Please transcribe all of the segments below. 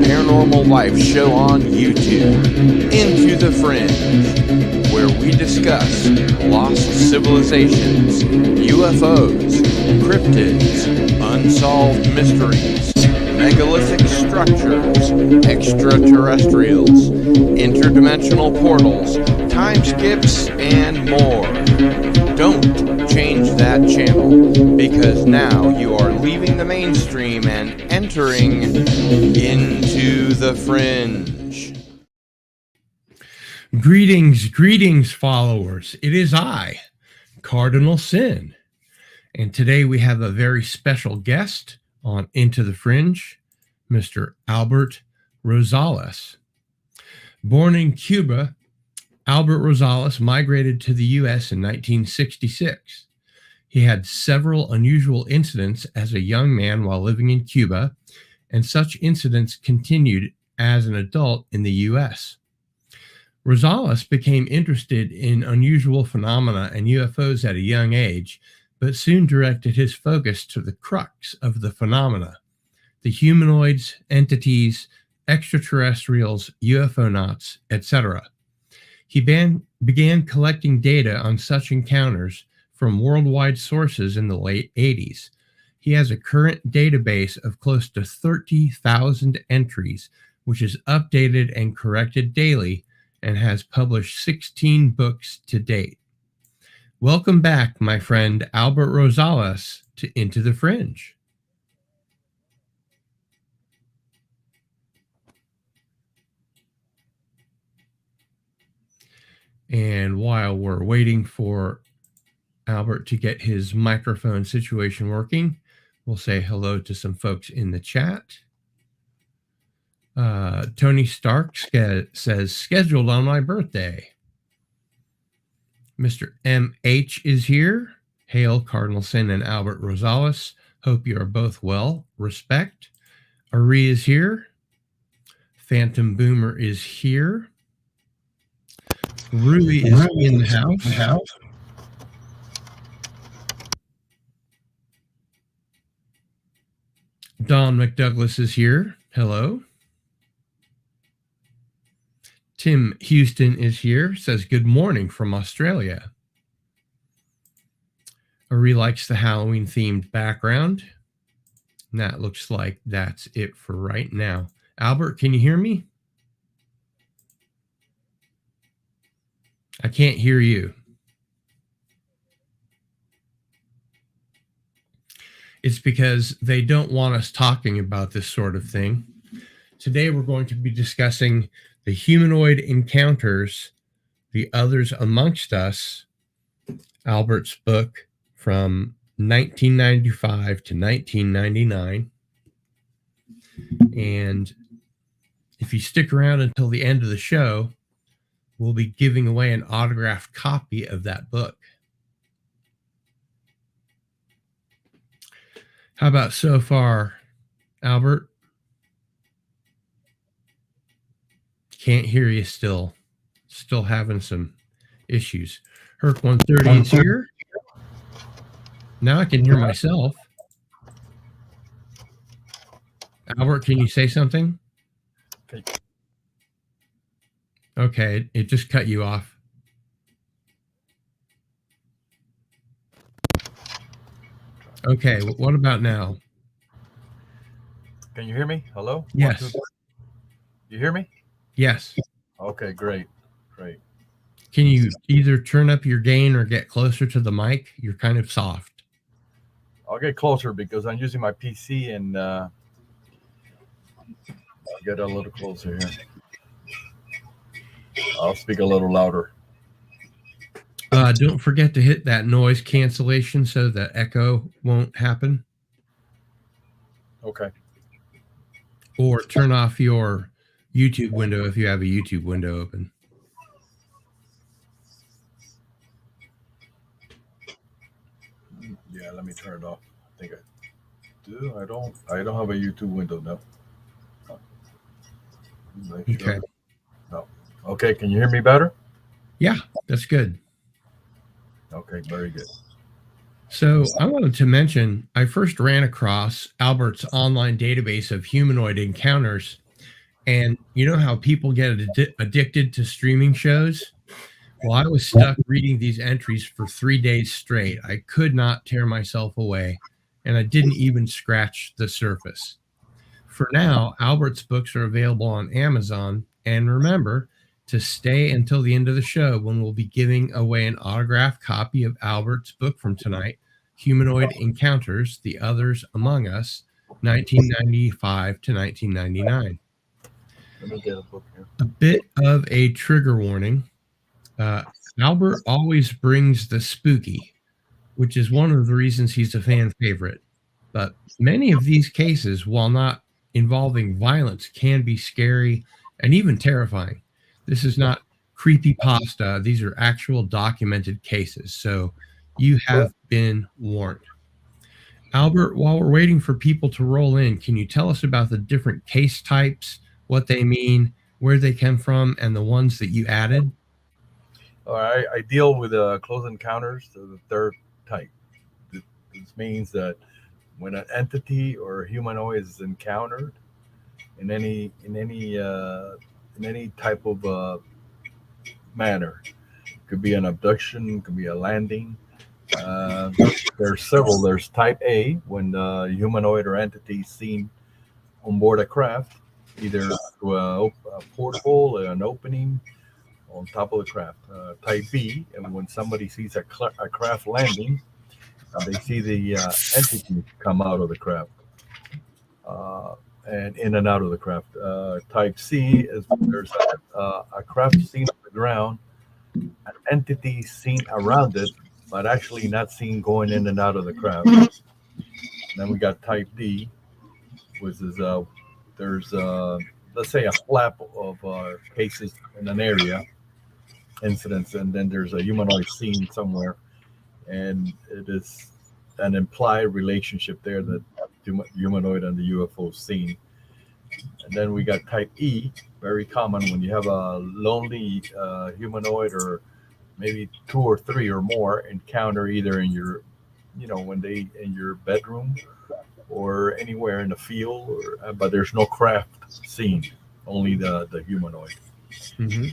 paranormal life show on YouTube, Into the Fringe, where we discuss lost civilizations, UFOs, cryptids, unsolved mysteries, megalithic structures, extraterrestrials, interdimensional portals, time skips, and more. Don't change that channel, because now you are leaving the mainstream and entering into the fringe. Greetings, followers. It is I, Cardinal Sin, and today we have a very special guest on Into the Fringe, Mr. Albert Rosales. Born in Cuba, Albert Rosales migrated to the U.S. in 1966. He had several unusual incidents as a young man while living in Cuba, and such incidents continued as an adult in the U.S. Rosales became interested in unusual phenomena and UFOs at a young age, but soon directed his focus to the crux of the phenomena: the humanoids, entities, extraterrestrials, UFOnauts, etc. He began collecting data on such encounters from worldwide sources in the late 80s. He has a current database of close to 30,000 entries, which is updated and corrected daily, and has published 16 books to date. Welcome back, my friend Albert Rosales, to Into the Fringe. And while we're waiting for Albert to get his microphone situation working, we'll say hello to some folks in the chat. Tony Stark says, scheduled on my birthday. Mr. MH is here. Hail, Cardinal Sin and Albert Rosales. Hope you are both well. Respect. Ari is here. Phantom Boomer is here. Rui is in the house. Don McDouglas is here. Hello. Tim Houston is here. Says good morning from Australia. Ari likes the Halloween themed background. And that looks like that's it for right now. Albert, can you hear me? I can't hear you. It's because they don't want us talking about this sort of thing. Today we're going to be discussing the Humanoid Encounters, The Others Amongst Us, Albert's book from 1995 to 1999. And if you stick around until the end of the show, we'll be giving away an autographed copy of that book. How about so far, Albert? Can't hear you still. Still having some issues. Herc 130 is here. Now I can hear myself. Albert, can you say something? Okay, it just cut you off. Okay, what about now? Can you hear me? Hello? Yes. 1, 2, 3. You hear me? Yes. Okay, great. Can you either turn up your gain or get closer to the mic? You're kind of soft. I'll get closer because I'm using my PC and I'll get a little closer here. I'll speak a little louder. Don't forget to hit that noise cancellation so that echo won't happen. Okay. Or turn off your YouTube window if you have a YouTube window open. Yeah, let me turn it off. I think I do. I don't have a YouTube window now. Okay. No. Okay, can you hear me better? Yeah, that's good. Okay, very good. So I wanted to mention, I first ran across Albert's online database of humanoid encounters And you know how people get addicted to streaming shows? Well, I was stuck reading these entries for 3 days straight. I could not tear myself away, and I didn't even scratch the surface. For now, Albert's books are available on Amazon. And remember to stay until the end of the show when we'll be giving away an autographed copy of Albert's book from tonight, Humanoid Encounters, The Others Among Us, 1995 to 1999. Let me get a book here. A bit of a trigger warning. Albert always brings the spooky, which is one of the reasons he's a fan favorite. But many of these cases, while not involving violence, can be scary and even terrifying. This is not creepypasta. These are actual documented cases. So you have been warned. Albert, while we're waiting for people to roll in, can you tell us about the different case types, what they mean, where they come from, and the ones that you added? All right, I deal with close encounters, so the third type. This means that when an entity or humanoid is encountered in any type of manner, it could be an abduction, could be a landing. There's several. There's type A, when the humanoid or entity is seen on board a craft, either through a porthole, an opening on top of the craft. Type B, and when somebody sees a craft landing, they see the entity come out of the craft and in and out of the craft. Type C is when there's a craft seen on the ground, an entity seen around it, but actually not seen going in and out of the craft. Then we got type D, which is there's let's say a flap of cases in an area, incidents, and then there's a humanoid seen somewhere, and it is an implied relationship there that humanoid and the UFO seen. And then we got type E, very common when you have a lonely humanoid or maybe two or three or more encounter either in your, when they in your bedroom or anywhere in the field, or, but there's no craft seen, only the humanoid. Mm-hmm.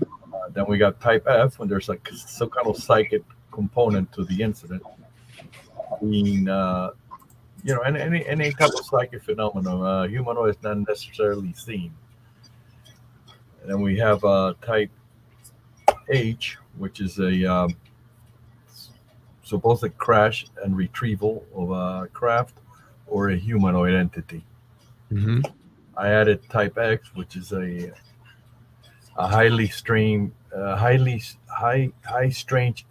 Then we got type F, when there's like some kind of psychic component to the incident, being any type of psychic phenomenon. Humanoid is not necessarily seen. And then we have type H, which is a supposed crash and retrieval of a craft or a humanoid entity. Mm-hmm. I added type X, which is a highly strange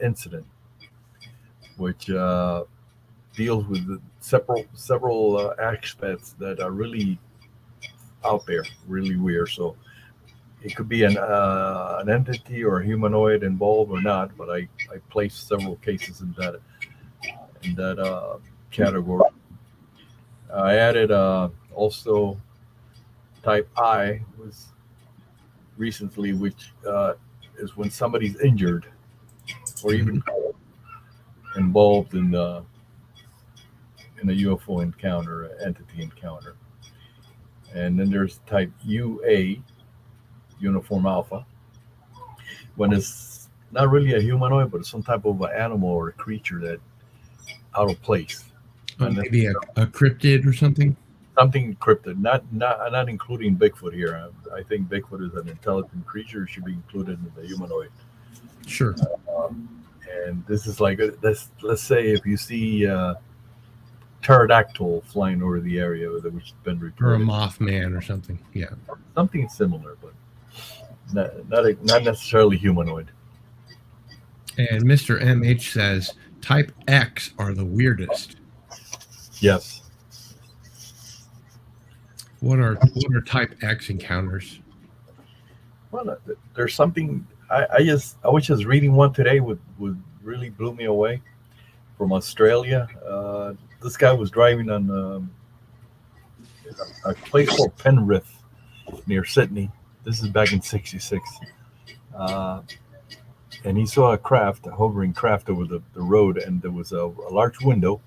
incident, which deals with several aspects that are really out there, really weird. So it could be an entity or a humanoid involved or not, but I placed several cases in that category. I added also type I was recently, which is when somebody's injured or even involved in a UFO encounter, entity encounter. And then there's type UA, uniform alpha, when it's not really a humanoid, but it's some type of an animal or a creature that out of place. Maybe a cryptid or something. Something cryptid, not including Bigfoot here. I think Bigfoot is an intelligent creature; it should be included in the humanoid. Sure. And this is like let's say if you see pterodactyl flying over the area, which has been reported, Or a Mothman or something. Yeah. Something similar, but not necessarily humanoid. And Mr. MH says type X are the weirdest. Yes. What are type X encounters? Well, there's something. I was just reading one today would really blew me away, from Australia. This guy was driving on a place called Penrith near Sydney. This is back in '66, and he saw a hovering craft over the road, and there was a large window,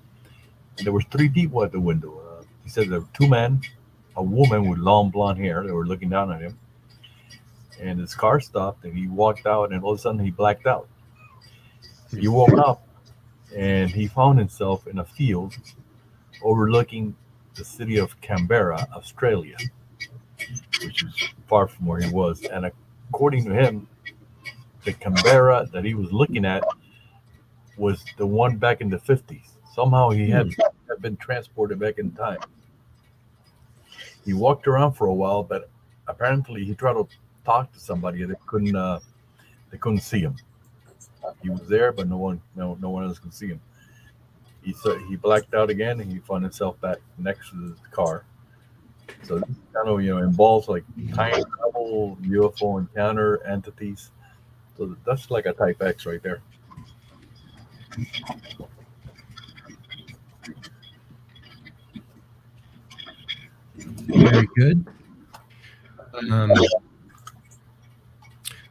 and there were 3 people at the window. He said there were 2 men, a woman with long blonde hair. They were looking down at him, and his car stopped, and he walked out, and all of a sudden he blacked out. He woke up, and he found himself in a field overlooking the city of Canberra, Australia, which is far from where he was. And according to him, the Canberra that he was looking at was the one back in the 50s. Somehow he had been transported back in time. He walked around for a while, but apparently he tried to talk to somebody, and they couldn't see him. He was there, but no one else could see him. He blacked out again, and he found himself back next to the car. So this kind of involves like time travel, UFO encounter, entities. So that's like a type X right there. Very good.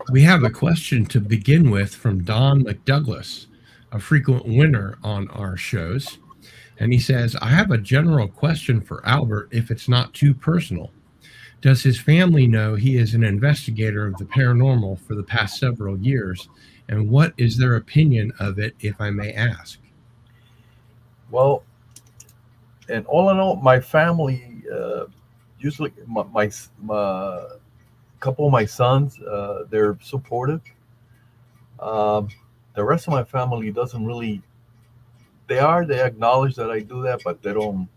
We have a question to begin with from Don McDouglas, a frequent winner on our shows. And he says, I have a general question for Albert if it's not too personal. Does his family know he is an investigator of the paranormal for the past several years? And what is their opinion of it, if I may ask? Well, and all in all, my family, usually my couple of my sons, they're supportive. The rest of my family doesn't really. They acknowledge that I do that, but they don't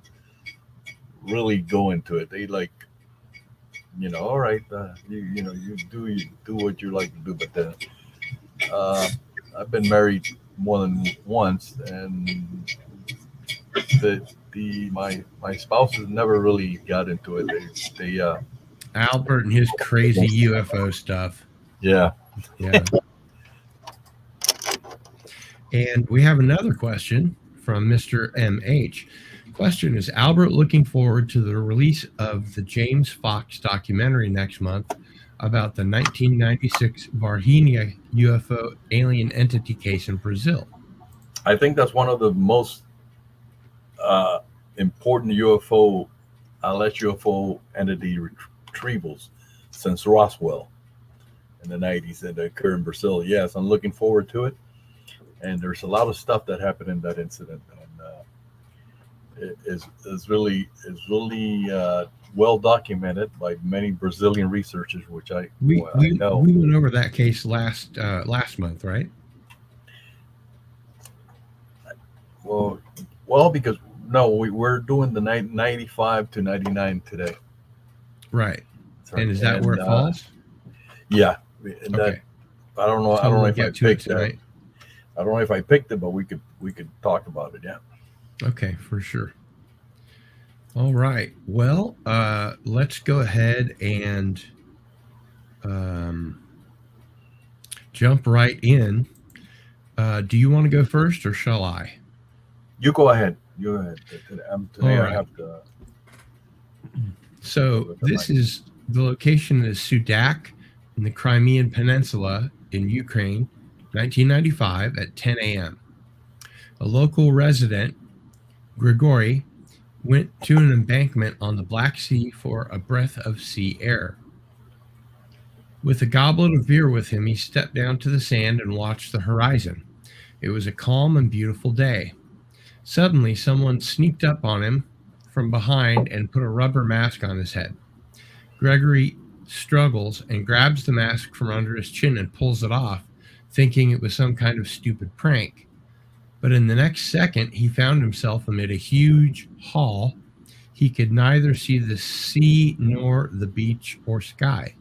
really go into it. They like, all right, you do what you like to do. But then, I've been married more than once, and my spouses never really got into it. They Albert and his crazy UFO stuff. Yeah. And we have another question from Mr. MH. Question, is Albert looking forward to the release of the James Fox documentary next month about the 1996 Varginha UFO alien entity case in Brazil? I think that's one of the most important alleged UFO entity retrievals since Roswell in the 90s that occurred in Brazil. Yes, I'm looking forward to it. And there's a lot of stuff that happened in that incident, and it is really well documented by many Brazilian researchers, which I know. We went over that case last month, right? Well, because we're doing the 95 to 99 today. Right. And is that where it falls? Yeah. And okay. I don't know. So I don't know if I picked it. Right? I don't know if I picked it, but we could talk about it. Yeah. Okay, for sure. All right. Well, let's go ahead and jump right in. Do you want to go first, or shall I? You go ahead. Today All right. I have to. So this is the location is Sudak in the Crimean Peninsula in Ukraine, 1995 at 10 a.m. A local resident, Grigory, went to an embankment on the Black Sea for a breath of sea air. With a goblet of beer with him, he stepped down to the sand and watched the horizon. It was a calm and beautiful day. Suddenly, someone sneaked up on him from behind and put a rubber mask on his head. Gregory struggles and grabs the mask from under his chin and pulls it off, thinking it was some kind of stupid prank. But in the next second, he found himself amid a huge hall. He could neither see the sea nor the beach or sky.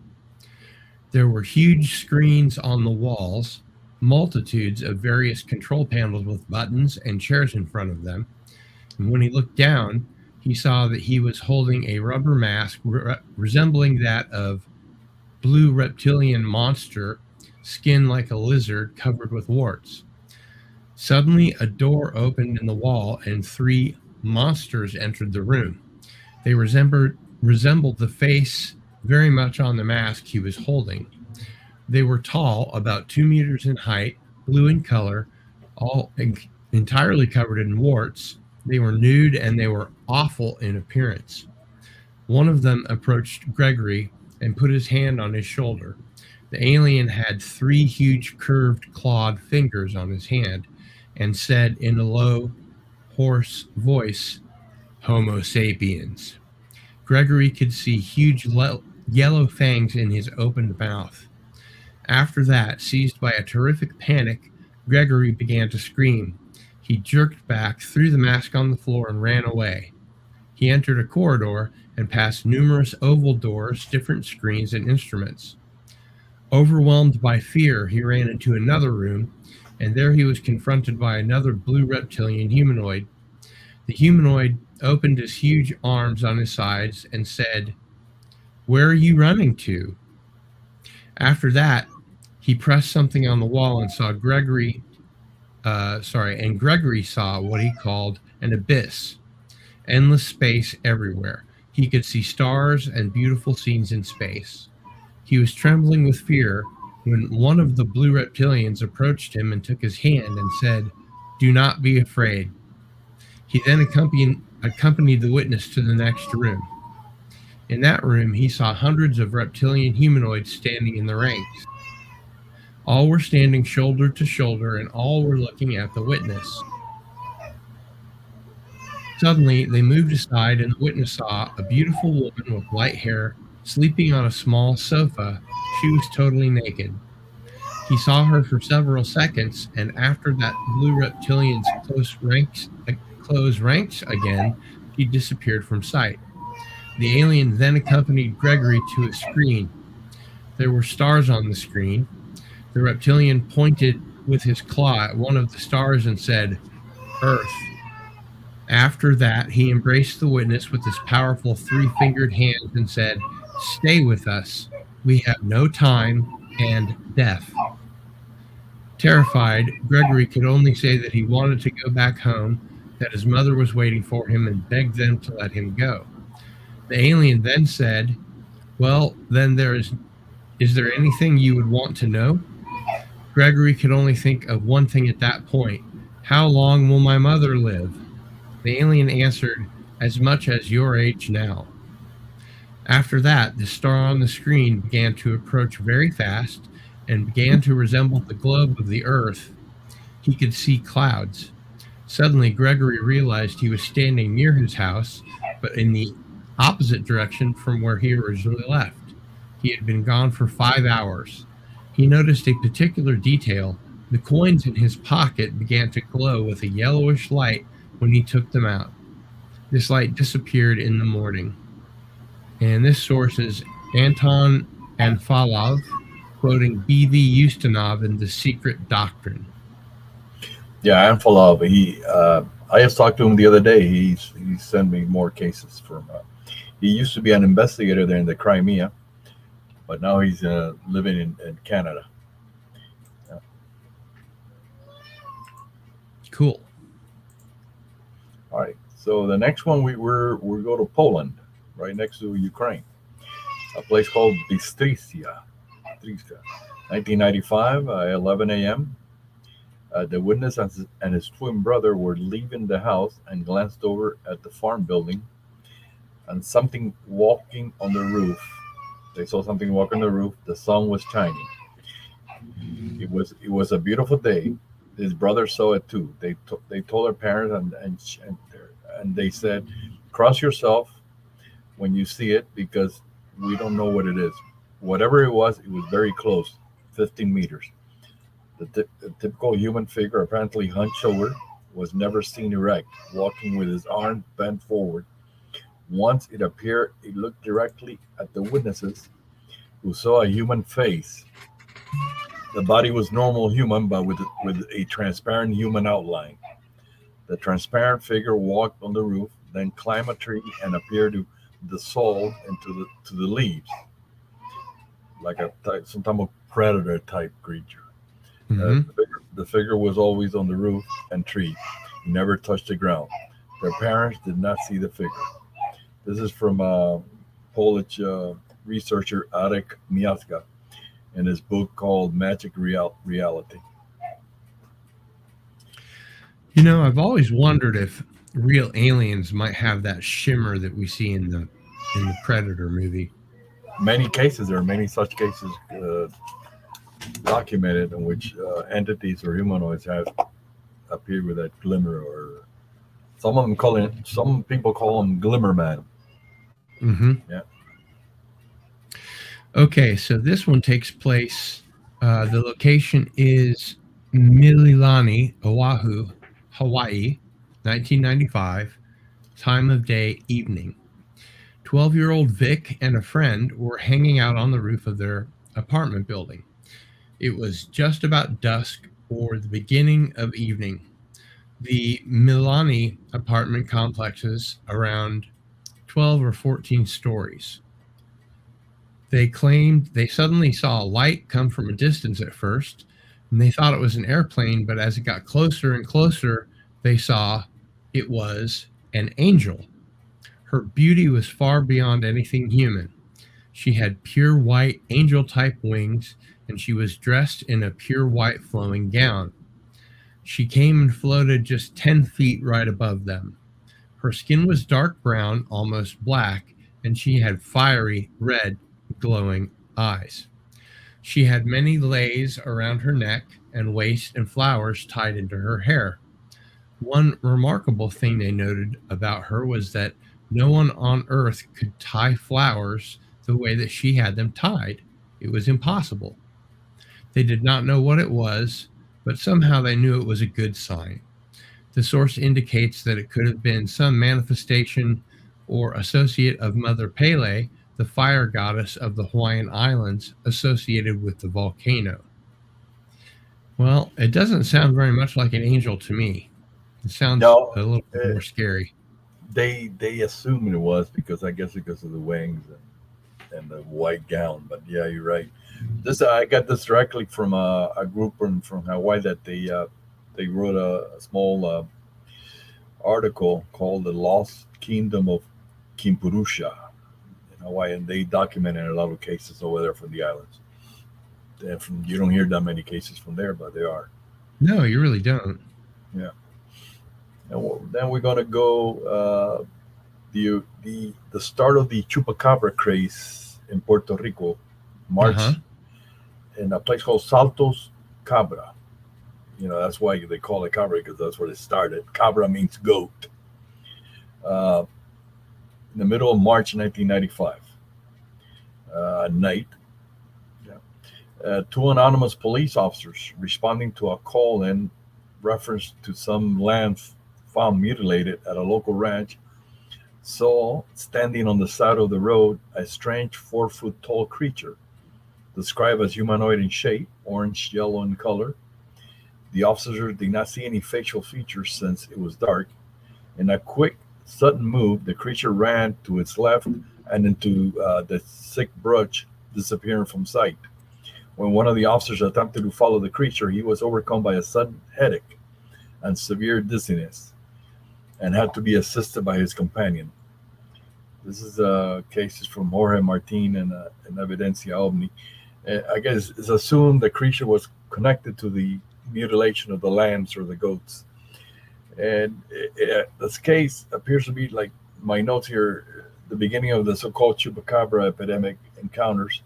There were huge screens on the walls, multitudes of various control panels with buttons and chairs in front of them. And when he looked down, he saw that he was holding a rubber mask resembling that of blue reptilian monster, skin like a lizard covered with warts. Suddenly, a door opened in the wall and three monsters entered the room. They resembled the face very much on the mask he was holding. They were tall, about 2 meters in height, blue in color, all entirely covered in warts. They were nude and they were awful in appearance. One of them approached Gregory and put his hand on his shoulder. The alien had 3 huge curved clawed fingers on his hand and said in a low, hoarse voice, Homo sapiens. Gregory could see huge yellow fangs in his opened mouth. After that, seized by a terrific panic, Gregory began to scream. He jerked back, threw the mask on the floor, and ran away. He entered a corridor and passed numerous oval doors, different screens, and instruments. Overwhelmed by fear, he ran into another room, and there he was confronted by another blue reptilian humanoid. The humanoid opened his huge arms on his sides and said, "Where are you running to?" After that, he pressed something on the wall and saw Gregory saw what he called an abyss, endless space everywhere. He could see stars and beautiful scenes in space. He was trembling with fear when one of the blue reptilians approached him and took his hand and said, "Do not be afraid." He then accompanied the witness to the next room. In that room, he saw hundreds of reptilian humanoids standing in the ranks. All were standing shoulder to shoulder, and all were looking at the witness. Suddenly, they moved aside, and the witness saw a beautiful woman with light hair sleeping on a small sofa. She was totally naked. He saw her for several seconds, and after that blue reptilian's close ranks again, she disappeared from sight. The alien then accompanied Gregory to a screen. There were stars on the screen. The reptilian pointed with his claw at one of the stars and said, "Earth." After that, he embraced the witness with his powerful 3-fingered hands and said, "Stay with us. We have no time and death." Terrified, Gregory could only say that he wanted to go back home, that his mother was waiting for him, and begged them to let him go. The alien then said, "Well, then is there anything you would want to know?" Gregory could only think of one thing at that point. "How long will my mother live?" The alien answered, "As much as your age now." After that, the star on the screen began to approach very fast and began to resemble the globe of the Earth. He could see clouds. Suddenly, Gregory realized he was standing near his house, but in the opposite direction from where he originally left. He had been gone for 5 hours. He noticed a particular detail. The coins in his pocket began to glow with a yellowish light when he took them out. This light disappeared in the morning. And this source is Anton Anfalov, quoting B.V. Ustinov in The Secret Doctrine. Yeah, Anfalov. I just talked to him the other day. He sent me more cases from. He used to be an investigator there in the Crimea, but now he's living in Canada. Yeah. Cool. All right. So the next one we go to Poland, right next to Ukraine, a place called Bystrica. 1995, 11 a.m. The witness and his twin brother were leaving the house and glanced over at the farm building and something walking on the roof. They saw something walking on the roof. The sun was shining. It was a beautiful day. His brother saw it too. They told their parents and they said, "Cross yourself when you see it because we don't know what it is." Whatever it was very close, 15 meters. The typical human figure, apparently hunched over, was never seen erect, walking with his arms bent forward. Once it appeared, it looked directly at the witnesses, who saw a human face. The body was normal human, but with a transparent human outline. The transparent figure walked on the roof, then climbed a tree and appeared to dissolve into the leaves, like some type of predator type creature. Mm-hmm. The figure was always on the roof and tree. He never touched the ground. Their parents did not see the figure. This is from Polish researcher Arek Miazga in his book called Magic Reality. You know, I've always wondered if real aliens might have that shimmer that we see in the Predator movie. Many cases, there are many such cases documented in which entities or humanoids have appeared with that glimmer, or some people call them glimmer man. Mm-hmm. Yeah. Okay, so this one takes place. The location is Mililani, Oahu, Hawaii, 1995. Time of day, evening. 12-year-old Vic and a friend were hanging out on the roof of their apartment building. It was just about dusk or the beginning of evening. The Milani apartment complexes around 12 or 14 stories. They claimed they suddenly saw a light come from a distance at first, and they thought it was an airplane, but as it got closer and closer, they saw it was an angel. Her beauty was far beyond anything human. She had pure white angel type wings, and she was dressed in a pure white flowing gown. She came and floated just 10 feet right above them. Her skin was dark brown, almost black, and she had fiery, red, glowing eyes. She had many leis around her neck and waist and flowers tied into her hair. One remarkable thing they noted about her was that no one on earth could tie flowers the way that she had them tied. It was impossible. They did not know what it was, but somehow they knew it was a good sign. The source indicates that it could have been some manifestation or associate of Mother Pele, the fire goddess of the Hawaiian Islands associated with the volcano. Well, it doesn't sound very much like an angel to me. It sounds No, a little bit uh, more scary. they assumed it was because I guess because of the wings and the white gown. But yeah, you're right. This I got this directly from a group from Hawaii that they wrote a small article called "The Lost Kingdom of Kimpurusha" in Hawaii, and they documented a lot of cases over there from the islands. And from you don't hear that many cases from there, but there are. No, you really don't. Yeah. And then we're gonna go the start of the chupacabra craze in Puerto Rico, Uh huh. March, in a place called Saltos Cabra. That's why they call it cabra because that's where it started. Cabra means goat. Uh, in the middle of March 1995, night, yeah, two anonymous police officers responding to a call in reference to some land found mutilated at a local ranch saw standing on the side of the road a strange 4 foot tall creature described as humanoid in shape, orange yellow in color. The officers did not see any facial features since it was dark. In a quick, sudden move, the creature ran to its left and into the thick brush, disappearing from sight. When one of the officers attempted to follow the creature, he was overcome by a sudden headache and severe dizziness and had to be assisted by his companion. This is cases from Jorge Martin and Evidencia Omni. I guess it's assumed the creature was connected to the mutilation of the lambs or the goats. And this case appears to be like my notes here, the beginning of the so-called chupacabra epidemic encounters,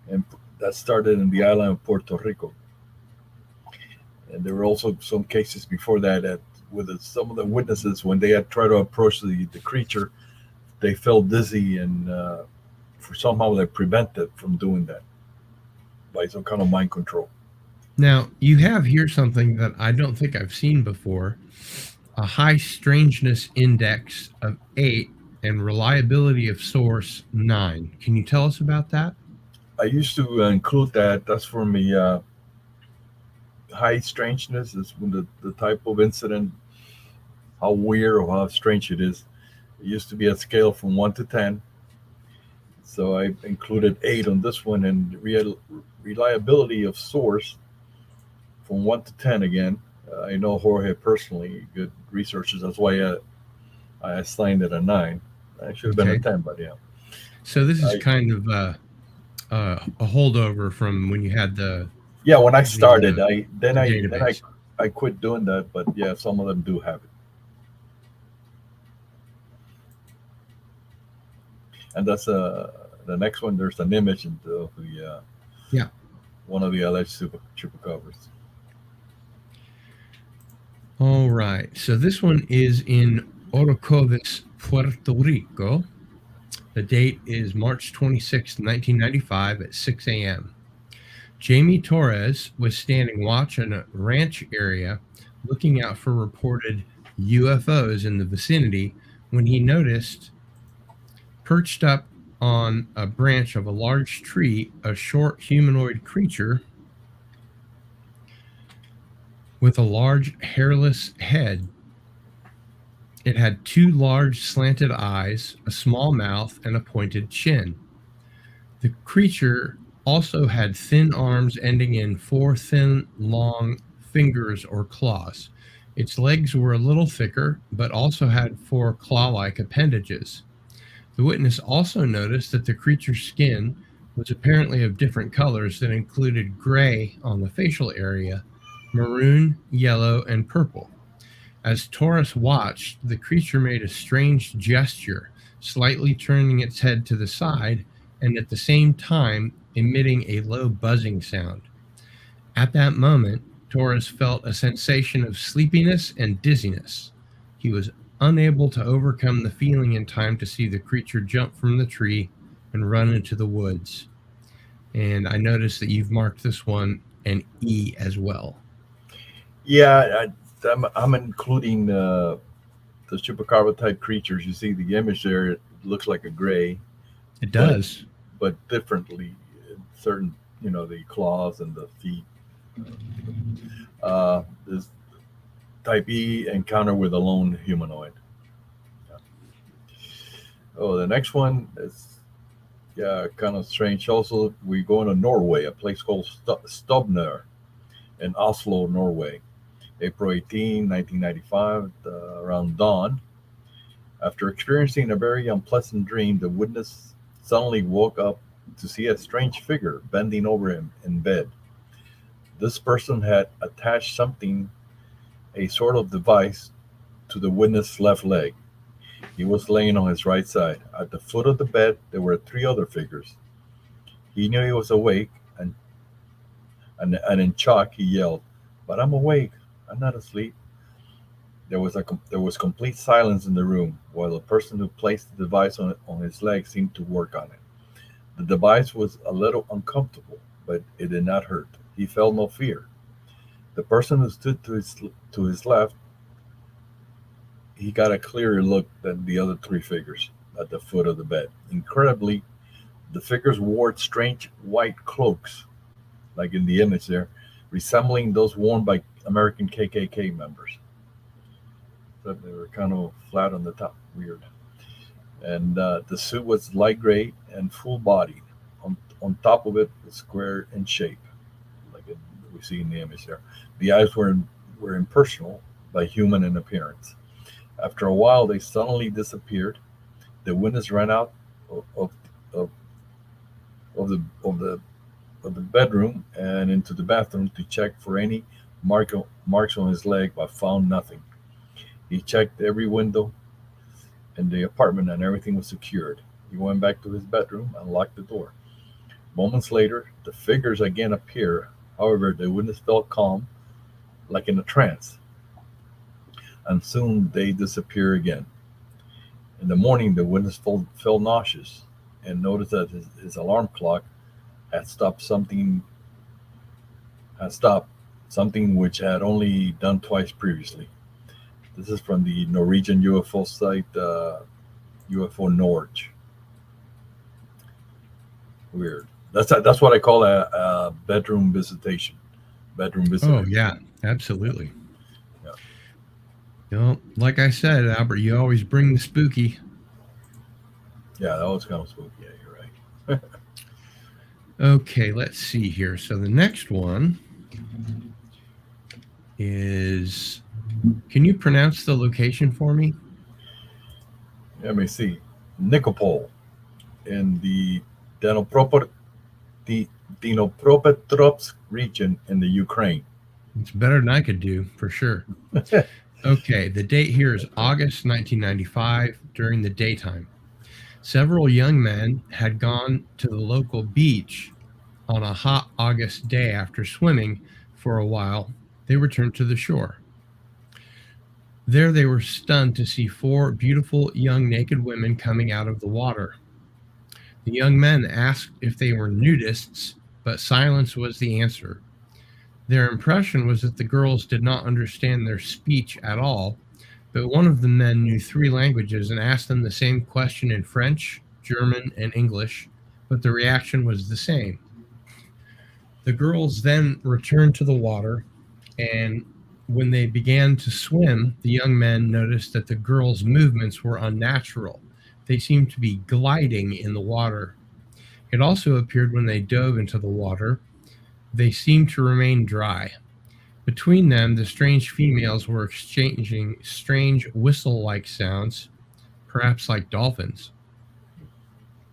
and that started in the island of Puerto Rico. And there were also some cases before that with some of the witnesses when they had tried to approach the creature, they felt dizzy and for somehow they prevented from doing that by some kind of mind control. Now, you have here something that I don't think I've seen before, a high strangeness index of 8 and reliability of source 9. Can you tell us about that? I used to include that. That's for me. High strangeness is when the type of incident, how weird or how strange it is. It used to be a scale from 1 to 10. So I included 8 on this one, and reliability of source from 1 to 10 again. I know Jorge personally, good researchers. That's why I assigned it a 9. I should have been a Okay. 10, but yeah. So this is I, kind of a holdover from when you had yeah, when I the started, I then the I then database. I quit doing that, but yeah, some of them do have it. And that's the next one. There's an image of the Yeah. one of the alleged chupacabras. All right. So this one is in Orocovis, Puerto Rico. The date is March 26, 1995 at 6 a.m. Jamie Torres was standing watch in a ranch area looking out for reported UFOs in the vicinity when he noticed perched up on a branch of a large tree a short humanoid creature with a large hairless head. It had two large slanted eyes, a small mouth, and a pointed chin. The creature also had thin arms ending in four thin, long fingers or claws. Its legs were a little thicker, but also had four claw-like appendages. The witness also noticed that the creature's skin was apparently of different colors that included gray on the facial area, maroon, yellow, and purple. As Taurus watched, the creature made a strange gesture, slightly turning its head to the side and at the same time emitting a low buzzing sound. At that moment, Taurus felt a sensation of sleepiness and dizziness. He was unable to overcome the feeling in time to see the creature jump from the tree and run into the woods. And I noticed that you've marked this one an E as well. Yeah, I'm including the chupacabra type creatures. You see the image there; it looks like a gray, It but does. differently. Certain, the claws and the feet. This type E encounter with a lone humanoid. Yeah. Oh, the next one is kind of strange. Also, we go into Norway, a place called Stubner in Oslo, Norway. April 18, 1995, around dawn. After experiencing a very unpleasant dream, the witness suddenly woke up to see a strange figure bending over him in bed. This person had attached something, a sort of device, to the witness' left leg. He was laying on his right side. At the foot of the bed, there were three other figures. He knew he was awake, and in shock, he yelled, "But I'm awake. I'm not asleep." There was complete silence in the room while the person who placed the device on his leg seemed to work on it. The device was a little uncomfortable, but it did not hurt. He felt no fear. The person who stood to his left, he got a clearer look than the other three figures at the foot of the bed. Incredibly, the figures wore strange white cloaks, like in the image there, resembling those worn by American KKK members. So they were kind of flat on the top, weird. And the suit was light gray and full body. On top of it, was square in shape, like we see in the image there. The eyes were impersonal, but human in appearance. After a while, they suddenly disappeared. The witness ran out of, of, of the of the of the bedroom and into the bathroom to check for any marks on his leg, but found nothing. He checked every window in the apartment and everything was secured. He went back to his bedroom and locked the door. Moments later, the figures again appear. However, the witness felt calm, like in a trance, and soon they disappear again. In the morning, the witness felt nauseous and noticed that his alarm clock had stopped something which had only done twice previously. This is from the Norwegian UFO site, UFO Norge. Weird. That's what I call a bedroom visitation. Bedroom visitor. Oh, yeah, absolutely. Yeah. Like I said, Albert, you always bring the spooky. Yeah, that was kind of spooky. Yeah, you're right. Okay, let's see here. So the next one is, can you pronounce the location for me? Let me see. Nikopol in the Dnipropetrovsk region in the Ukraine. It's better than I could do, for sure. Okay, the date here is August 1995 during the daytime. Several young men had gone to the local beach On a hot August day after swimming for a while, they returned to the shore. There they were stunned to see four beautiful young naked women coming out of the water. The young men asked if they were nudists, but silence was the answer. Their impression was that the girls did not understand their speech at all, but one of the men knew three languages and asked them the same question in French, German, and English, but the reaction was the same. The girls then returned to the water, and when they began to swim, the young men noticed that the girls' movements were unnatural. They seemed to be gliding in the water. It also appeared when they dove into the water, they seemed to remain dry. Between them, the strange females were exchanging strange whistle like sounds, perhaps like dolphins.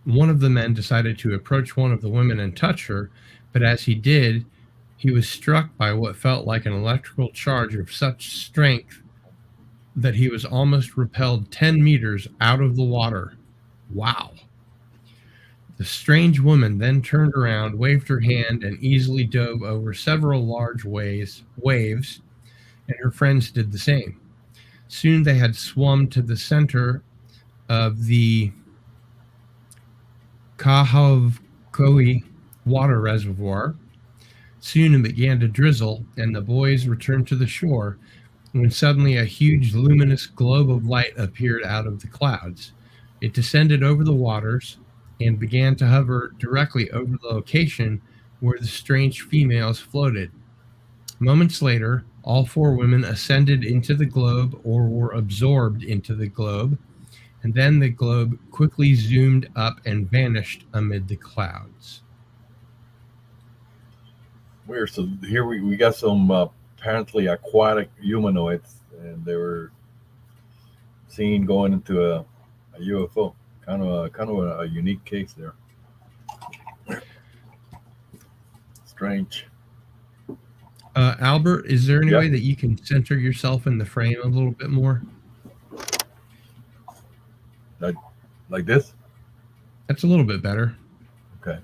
One of the men decided to approach one of the women and touch her, but as he did, he was struck by what felt like an electrical charge of such strength that he was almost repelled 10 meters out of the water. Wow. The strange woman then turned around, waved her hand, and easily dove over several large waves, and her friends did the same. Soon they had swum to the center of the Kahovkoi water reservoir. Soon it began to drizzle, and the boys returned to the shore, when suddenly a huge luminous globe of light appeared out of the clouds. It descended over the waters and began to hover directly over the location where the strange females floated. Moments later, all four women ascended into the globe or were absorbed into the globe, and then the globe quickly zoomed up and vanished amid the clouds. Weird. So here we got some apparently aquatic humanoids, and they were seen going into a UFO. Kind of a unique case there. Strange. Albert, is there any Yeah. way that you can center yourself in the frame a little bit more? Like this? That's a little bit better. Okay.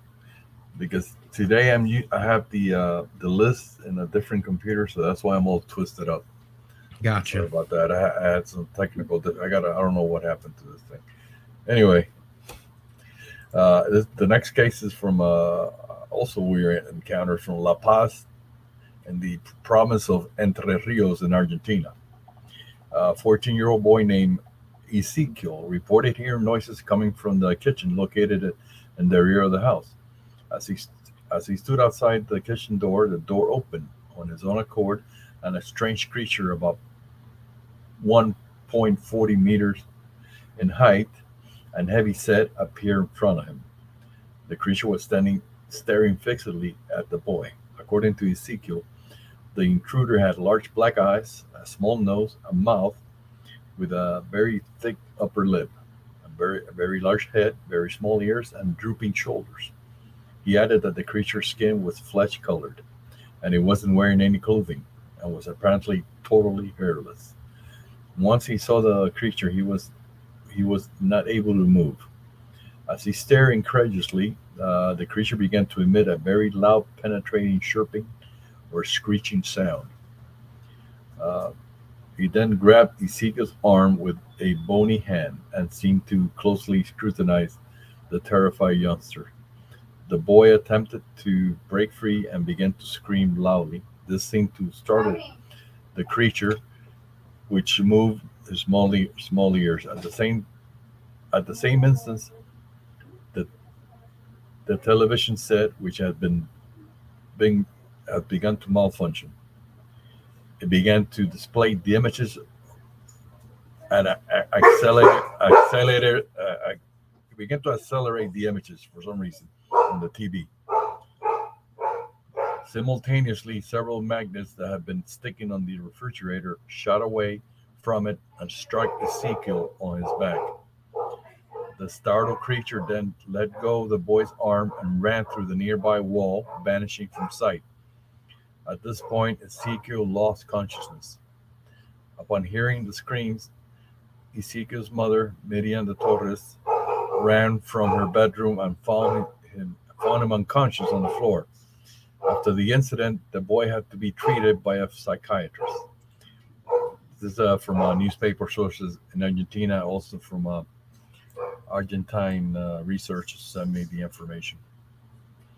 Because today I have the list in a different computer, so that's why I'm all twisted up. Sorry Gotcha. about that. I had some technical. I don't know what happened to this thing. Anyway, the next case is from also weird encounters from La Paz in the province of Entre Rios in Argentina. A 14-year-old boy named Ezekiel reported hearing noises coming from the kitchen located in the rear of the house. As he stood outside the kitchen door, the door opened on his own accord, and a strange creature about 1.40 meters in height and heavy set appeared in front of him. The creature was staring fixedly at the boy. According to Ezekiel, the intruder had large black eyes, a small nose, a mouth with a very thick upper lip, a very large head, very small ears, and drooping shoulders. He added that the creature's skin was flesh colored, and it wasn't wearing any clothing, and was apparently totally hairless. Once he saw the creature, he was not able to move. As he stared incredulously, the creature began to emit a very loud, penetrating chirping or screeching sound. Uh, he then grabbed Ezekiel's arm with a bony hand and seemed to closely scrutinize the terrified youngster. The boy attempted to break free and began to scream loudly. This seemed to startle the creature, which moved his small ears. At the same instant, the the television set, which being, had begun to malfunction. It began to display the images and it began to accelerate the images for some reason on the TV. Simultaneously, several magnets that had been sticking on the refrigerator shot away from it and struck Ezekiel on his back. The startled creature then let go of the boy's arm and ran through the nearby wall, vanishing from sight. At this point, Ezekiel lost consciousness. Upon hearing the screams, Ezekiel's mother, Miriam de Torres, ran from her bedroom and found him unconscious on the floor. After the incident, the boy had to be treated by a psychiatrist. This is from newspaper sources in Argentina, also from Argentine researchers sent me the information.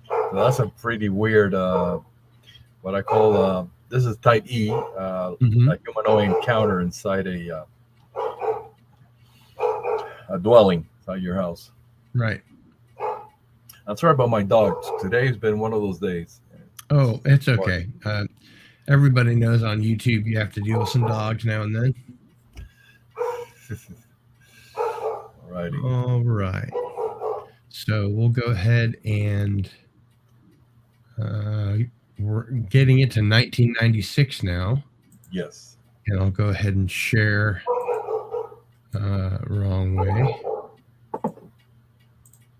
So that's a pretty weird, what I call, this is type E, a humanoid encounter inside a dwelling inside your house. Right. I'm sorry about my dogs. Today's been one of those days. Oh, it's okay. Everybody knows on YouTube you have to deal with some dogs now and then. Alrighty. All right. So we'll go ahead and we're getting it to 1996 now. Yes. And I'll go ahead and share. Wrong way.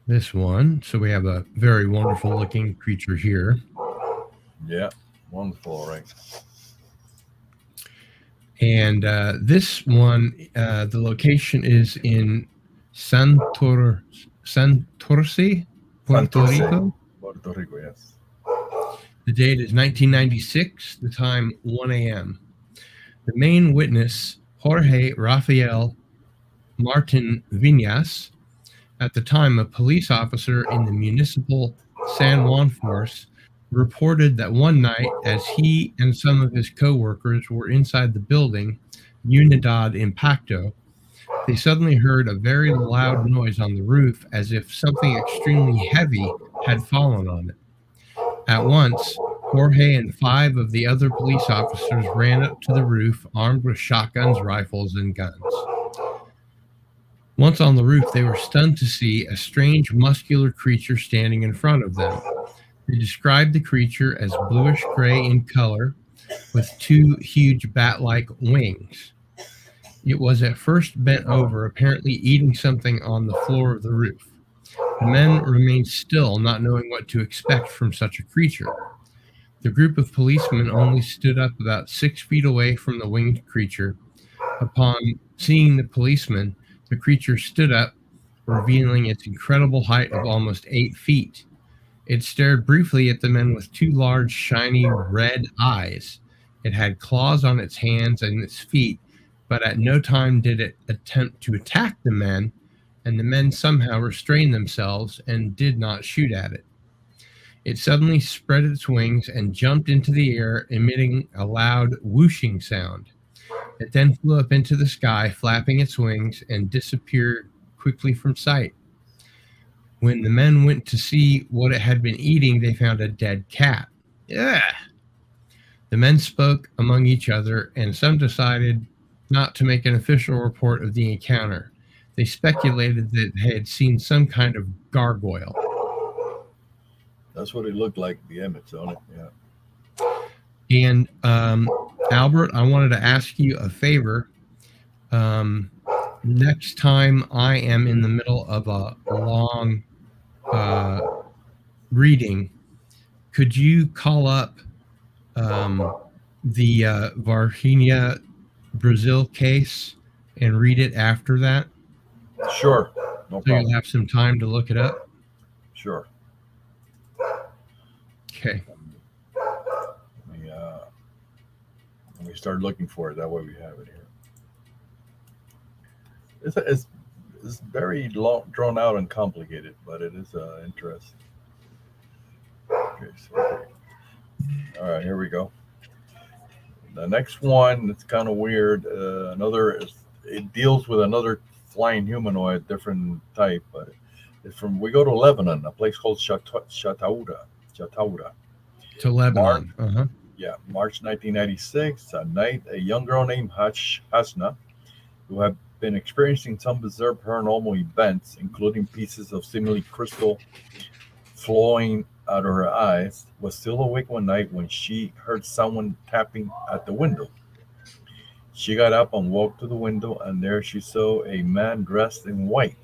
This one. So we have a very wonderful looking creature here. Yeah, wonderful. All right. And this one, the location is in Santurce, Puerto Rico. Puerto Rico, yes. The date is 1996, the time 1 a.m. The main witness, Jorge Rafael Martin Viñas, at the time a police officer in the municipal San Juan force, reported that one night, as he and some of his co-workers were inside the building, Unidad Impacto, they suddenly heard a very loud noise on the roof as if something extremely heavy had fallen on it. At once, Jorge and 5 of the other police officers ran up to the roof, armed with shotguns, rifles, and guns. Once on the roof, they were stunned to see a strange, muscular creature standing in front of them. They described the creature as bluish-gray in color, with 2 huge bat-like wings. It was at first bent over, apparently eating something on the floor of the roof. The men remained still, not knowing what to expect from such a creature. The group of policemen only stood up about 6 feet away from the winged creature. Upon seeing the policemen, the creature stood up, revealing its incredible height of almost 8 feet. It stared briefly at the men with 2 large, shiny, red eyes. It had claws on its hands and its feet, but at no time did it attempt to attack the men, and the men somehow restrained themselves and did not shoot at it. It suddenly spread its wings and jumped into the air, emitting a loud whooshing sound. It then flew up into the sky, flapping its wings, and disappeared quickly from sight. When the men went to see what it had been eating, they found a dead cat. Ugh! The men spoke among each other, and some decided not to make an official report of the encounter. They speculated that they had seen some kind of gargoyle. That's what it looked like, the image on it, yeah. And Albert, I wanted to ask you a favor. Next time I am in the middle of a long reading, could you call up the Virginia Brazil case and read it after that? Sure, no so problem. You'll have some time to look it up? Sure. Okay. Let me start looking for it. That way we have it here. It's very long, drawn out and complicated, but it is interesting. Okay, all right, here we go. The next one, it's kind of weird. It deals with another flying humanoid, different type, but it's from, we go to Lebanon, a place called Chataura. To Lebanon. Yeah, March 1996, at night, a young girl named Hasna, who had been experiencing some bizarre paranormal events, including pieces of seemingly crystal flowing out of her eyes, was still awake one night when she heard someone tapping at the window. She got up and walked to the window, and there she saw a man dressed in white.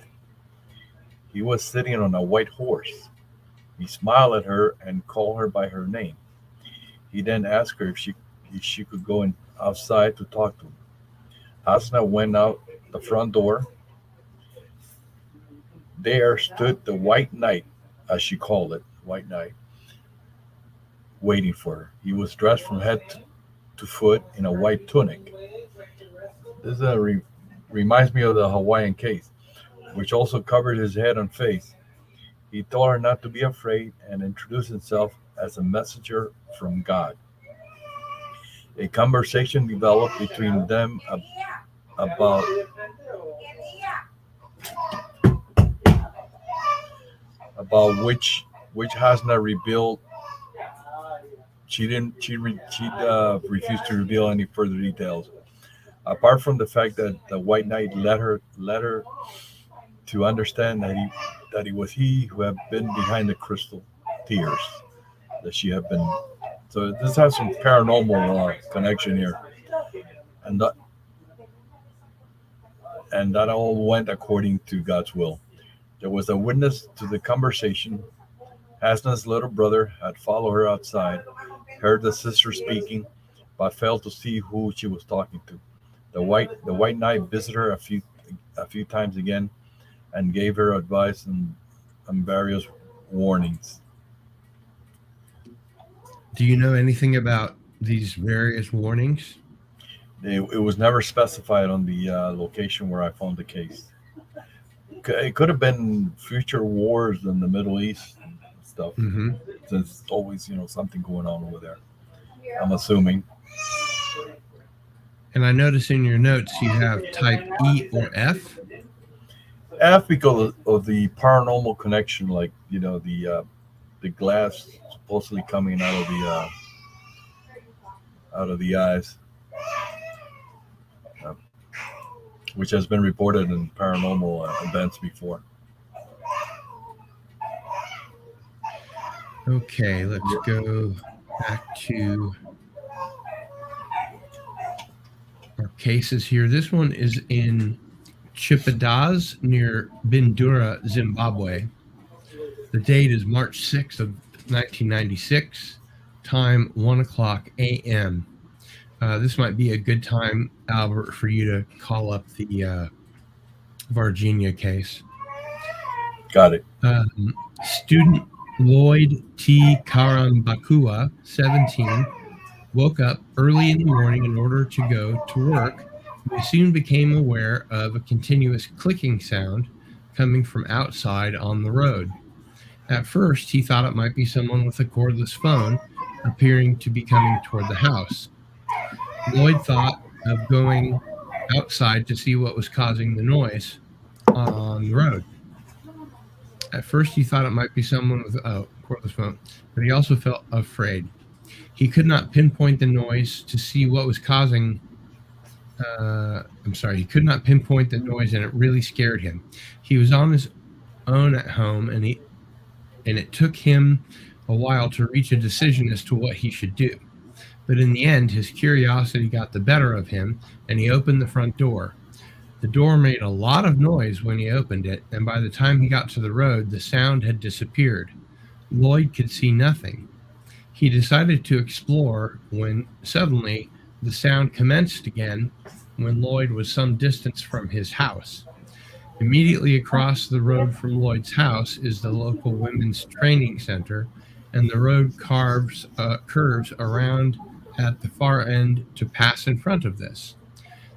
He was sitting on a white horse. He smiled at her and called her by her name. He then asked her if she could go outside to talk to him. Hasna went out the front door. There stood the white knight, as she called it, White Knight, waiting for her. He was dressed from head to foot in a white tunic. This reminds me of the Hawaiian case, which also covered his head and face. He told her not to be afraid and introduced himself as a messenger from God. A conversation developed between them about which Hasna revealed. She didn't. She refused to reveal any further details, apart from the fact that the White Knight led her to understand that it was he who had been behind the crystal tears that she had been. So this has some paranormal connection here, and that all went according to God's will. There was a witness to the conversation. Hasna's little brother had followed her outside, heard the sister speaking, but failed to see who she was talking to. The White Knight visited her a few times again, and gave her advice and various warnings. Do you know anything about these various warnings? It was never specified on the location where I found the case. It could have been future wars in the Middle East and stuff. Mm-hmm. There's always, something going on over there. I'm assuming. And I notice in your notes you have type E or F. F because of the paranormal connection, like the glass supposedly coming out of the eyes, which has been reported in paranormal events before. Okay, let's go back to our cases here. This one is in Chippedas near Bindura, Zimbabwe. The date is March 6th of 1996, time 1 o'clock a.m. This might be a good time, Albert, for you to call up the Virginia case. Got it. Student Lloyd T. Karambakua, 17, woke up early in the morning in order to go to work. He soon became aware of a continuous clicking sound coming from outside on the road. At first, he thought it might be someone with a cordless phone appearing to be coming toward the house. Lloyd thought of going outside to see what was causing the noise on the road. At first, he thought it might be someone with a cordless phone, but he also felt afraid. He could not pinpoint the noise to see what was causing. He could not pinpoint the noise, and it really scared him. He was on his own at home, and it took him a while to reach a decision as to what he should do. But in the end, his curiosity got the better of him, and he opened the front door. The door made a lot of noise when he opened it, and by the time he got to the road, the sound had disappeared. Lloyd could see nothing. He decided to explore when suddenly the sound commenced again when Lloyd was some distance from his house. Immediately across the road from Lloyd's house is the local women's training center, and the road curves around at the far end to pass in front of this.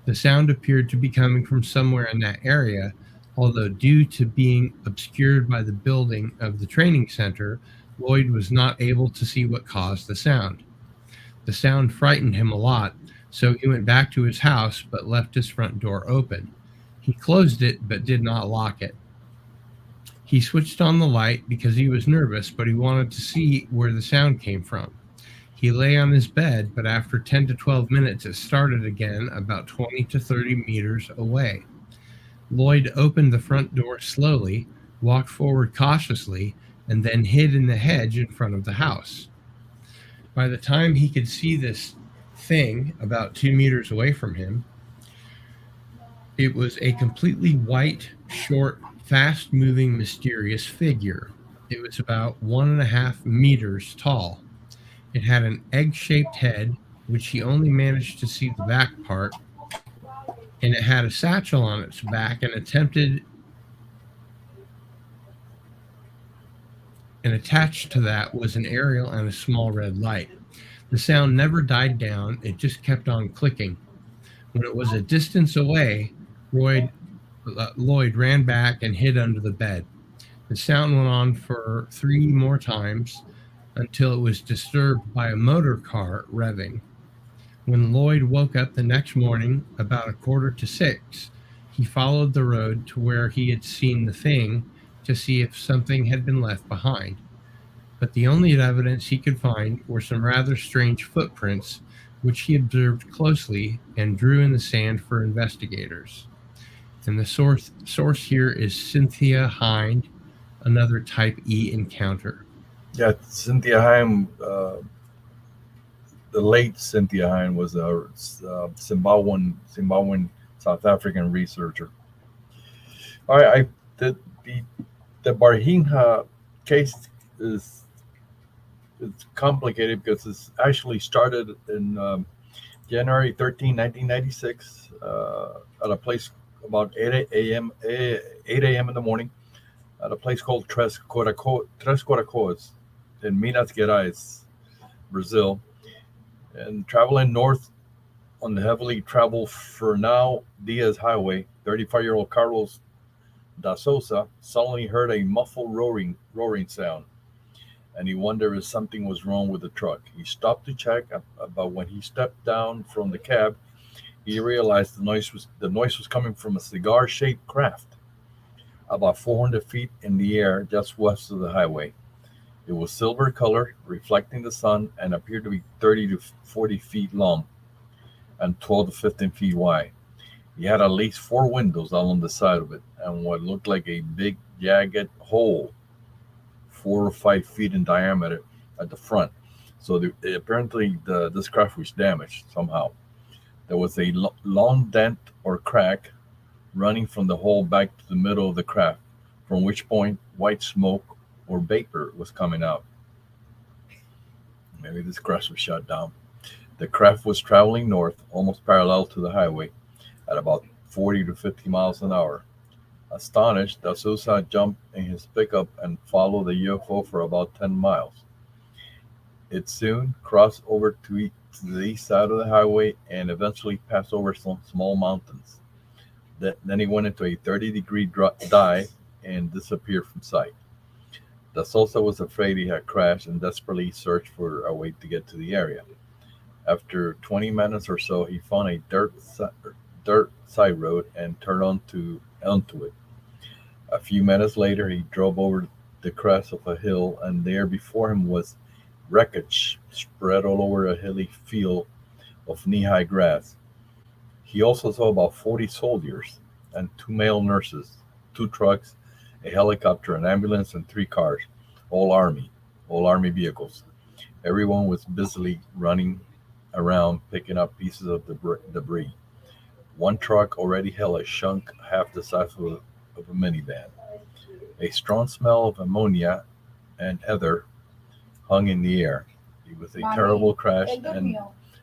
The sound appeared to be coming from somewhere in that area, although due to being obscured by the building of the training center, Lloyd was not able to see what caused the sound. The sound frightened him a lot, so he went back to his house but left his front door open. He closed it but did not lock it. He switched on the light because he was nervous, but he wanted to see where the sound came from. He lay on his bed, but after 10 to 12 minutes, it started again about 20 to 30 meters away. Lloyd opened the front door slowly, walked forward cautiously, and then hid in the hedge in front of the house. By the time he could see this thing about 2 meters away from him, it was a completely white, short, fast-moving, mysterious figure. It was about 1.5 meters tall. It had an egg-shaped head, which he only managed to see the back part, and it had a satchel on its back and and attached to that was an aerial and a small red light. The sound never died down, it just kept on clicking. When it was a distance away, Lloyd ran back and hid under the bed. The sound went on for 3 more times until it was disturbed by a motor car revving. When Lloyd woke up the next morning, about 5:45, he followed the road to where he had seen the thing to see if something had been left behind. But the only evidence he could find were some rather strange footprints, which he observed closely and drew in the sand for investigators. And the source here is Cynthia Hind, another Type E encounter. Yeah, Cynthia Hind, the late Cynthia Hind was a Zimbabwean South African researcher. All right, the Barhinha case is it's complicated because it's actually started in January 13, 1996, at a place about 8 a.m. in the morning at a place called Tres Coracoas in Minas Gerais, Brazil. And traveling north on the heavily traveled Fernão Dias Highway, 35-year-old Carlos da Souza suddenly heard a muffled roaring sound, and he wondered if something was wrong with the truck. He stopped to check, but when he stepped down from the cab, he realized the noise was coming from a cigar-shaped craft about 400 feet in the air just west of the highway. It was silver colored, reflecting the sun, and appeared to be 30 to 40 feet long and 12 to 15 feet wide. He had at least 4 windows along the side of it, and what looked like a big jagged hole 4 or 5 feet in diameter at the front. So apparently this craft was damaged somehow. There was a long dent or crack running from the hole back to the middle of the craft, from which point white smoke or vapor was coming out. Maybe this craft was shut down. The craft was traveling north, almost parallel to the highway, at about 40 to 50 miles an hour. Astonished, Da Souza jumped in his pickup and followed the UFO for about 10 miles. It soon crossed over to the east side of the highway and eventually passed over some small mountains. Then he went into a 30-degree dive and disappeared from sight. Da Souza was afraid he had crashed and desperately searched for a way to get to the area. After 20 minutes or so, he found a dirt side road and turned onto it. A few minutes later, he drove over the crest of a hill, and there before him was wreckage spread all over a hilly field of knee-high grass. He also saw about 40 soldiers and 2 male nurses, 2 trucks, a helicopter, an ambulance, and 3 cars, all army vehicles. Everyone was busily running around picking up pieces of debris. One truck already held a chunk half the size of a minivan. A strong smell of ammonia and ether hung in the air. It was a terrible crash,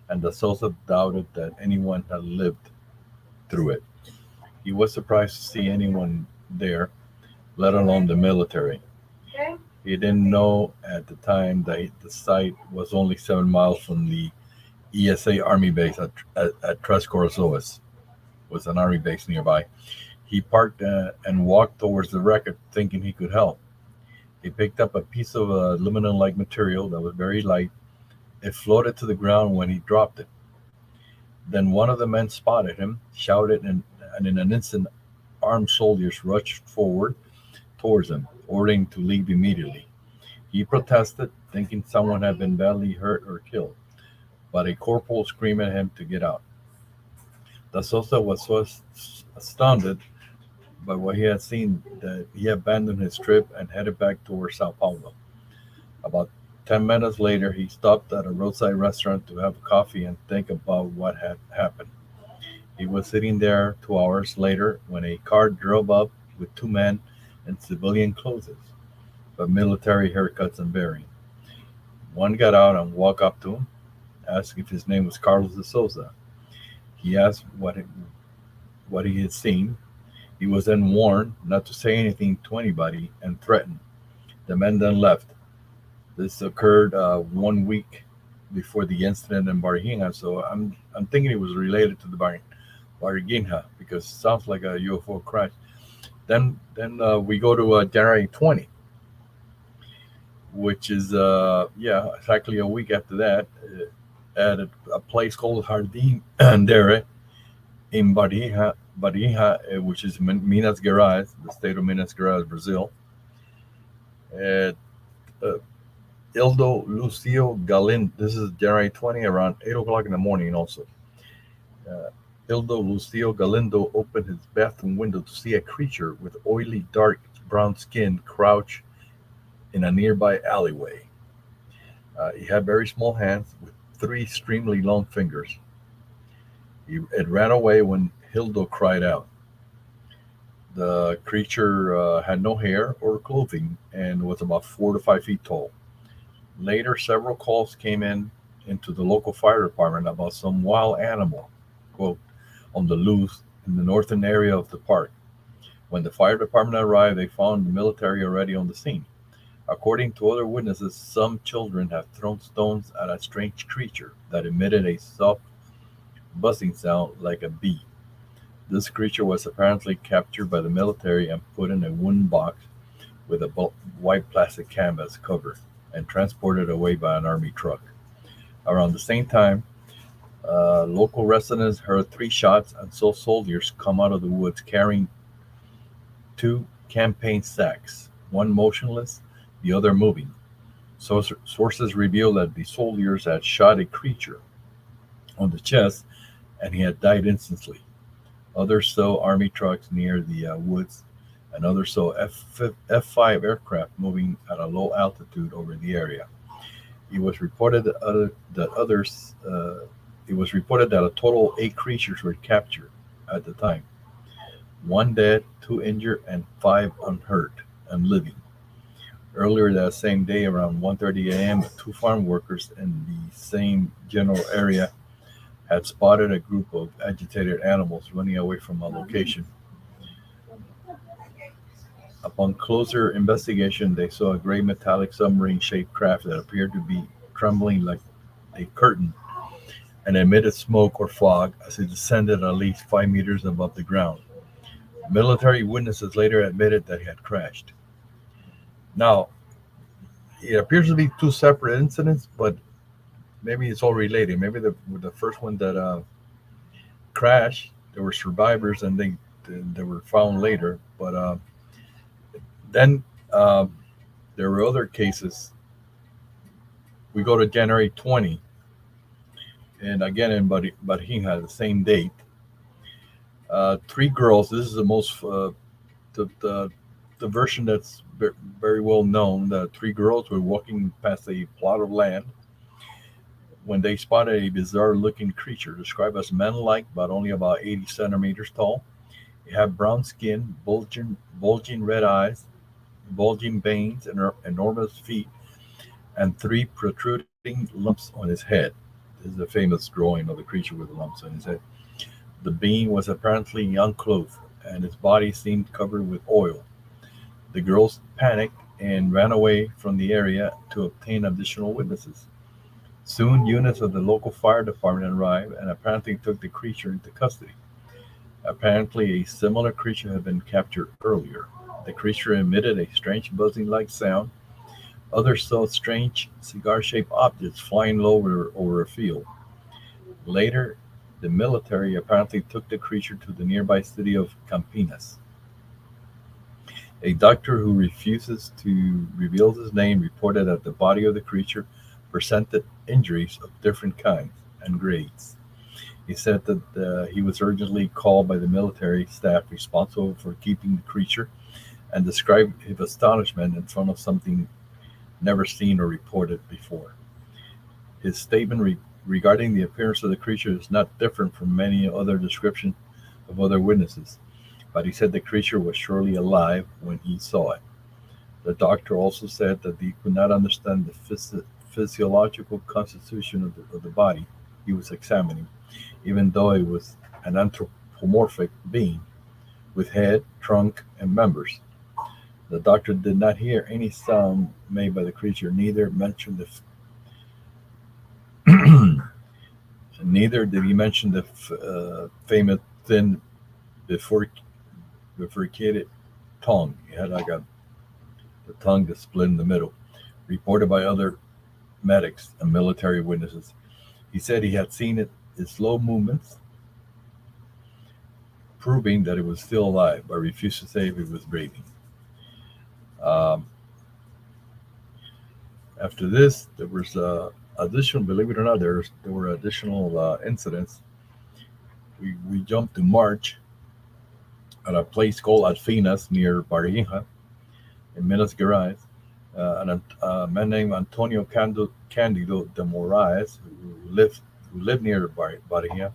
and Da Souza doubted that anyone had lived through it. He was surprised to see anyone there, let alone the military. He didn't know at the time that the site was only 7 miles from the ESA Army base at Tres Coracoas. Was an army base nearby. He parked and walked towards the wreckage, thinking he could help. He picked up a piece of aluminum-like material that was very light. It floated to the ground when he dropped it. Then one of the men spotted him, shouted, and in an instant, armed soldiers rushed forward towards him, ordering to leave immediately. He protested, thinking someone had been badly hurt or killed, but a corporal screamed at him to get out. Da Souza was so astounded by what he had seen that he abandoned his trip and headed back towards Sao Paulo. About 10 minutes later, he stopped at a roadside restaurant to have coffee and think about what had happened. He was sitting there 2 hours later when a car drove up with 2 men in civilian clothes, but military haircuts and bearing. One got out and walked up to him, asked if his name was Carlos da Souza. He asked what he had seen. He was then warned not to say anything to anybody and threatened The men then left. This occurred 1 week before the incident in Barhinha, so I'm thinking it was related to the Barhinha because it sounds like a UFO crash. Then we go to January 20, which is exactly a week after that, at a place called Jardim Andere in Barrinha, which is Minas Gerais, the state of Minas Gerais, Brazil. At uh, Ildo Lucio Galindo, this is January 20, around 8 o'clock in the morning also. Uh, Ildo Lucio Galindo opened his bathroom window to see a creature with oily, dark brown skin crouch in a nearby alleyway. He had very small hands with three extremely long fingers. It ran away when Hildo cried out. The creature had no hair or clothing and was about 4 to 5 feet tall. Later, several calls came in into the local fire department about some wild animal, quote, on the loose in the northern area of the park. When the fire department arrived, they found the military already on the scene. According to other witnesses, some children have thrown stones at a strange creature that emitted a soft buzzing sound like a bee. This creature was apparently captured by the military and put in a wooden box with a white plastic canvas cover and transported away by an army truck. Around the same time, local residents heard three shots and saw soldiers come out of the woods carrying two campaign sacks, one motionless, the other moving. Sources reveal that the soldiers had shot a creature on the chest and he had died instantly. Others saw army trucks near the woods, and others saw F-5 aircraft moving at a low altitude over the area. It was reported that a total of 8 creatures were captured at the time. One dead, two injured, and five unhurt and living. Earlier that same day, around 1:30 a.m., two farm workers in the same general area had spotted a group of agitated animals running away from a location. Upon closer investigation, they saw a gray metallic submarine-shaped craft that appeared to be trembling like a curtain and emitted smoke or fog as it descended at least 5 meters above the ground. Military witnesses later admitted that it had crashed. Now, it appears to be two separate incidents, but maybe it's all related. Maybe the first one that crashed, there were survivors, and they were found later. But then there were other cases. We go to January 20, and again in Barhinha, the same date. Three girls. This is the most the version that's very well known. The three girls were walking past a plot of land when they spotted a bizarre-looking creature described as man-like, but only about 80 centimeters tall. It had brown skin, bulging red eyes, bulging veins, and enormous feet, and three protruding lumps on his head. This is a famous drawing of the creature with the lumps on his head. The being was apparently unclothed, and his body seemed covered with oil. The girls panicked and ran away from the area to obtain additional witnesses. Soon, units of the local fire department arrived and apparently took the creature into custody. Apparently, a similar creature had been captured earlier. The creature emitted a strange buzzing-like sound. Others saw strange cigar-shaped objects flying low over a field. Later, the military apparently took the creature to the nearby city of Campinas. A doctor who refuses to reveal his name reported that the body of the creature presented injuries of different kinds and grades. He said that he was urgently called by the military staff responsible for keeping the creature and described his astonishment in front of something never seen or reported before. His statement regarding the appearance of the creature is not different from many other descriptions of other witnesses, but he said the creature was surely alive when he saw it. The doctor also said that he could not understand the physiological constitution of the body he was examining, even though it was an anthropomorphic being with head, trunk, and members. The doctor did not hear any sound made by the creature, neither did he mention the famous thin bifurcated tongue. He had like the tongue that split in the middle, reported by other medics and military witnesses. He said he had seen it in slow movements, proving that it was still alive, but refused to say if it was breathing. Um, After this, there was additional. Believe it or not, there were additional incidents. We jumped to March at a place called Alfinas near Barija in Minas Gerais. A man named Antonio Candido de Moraes, who lived near Barija,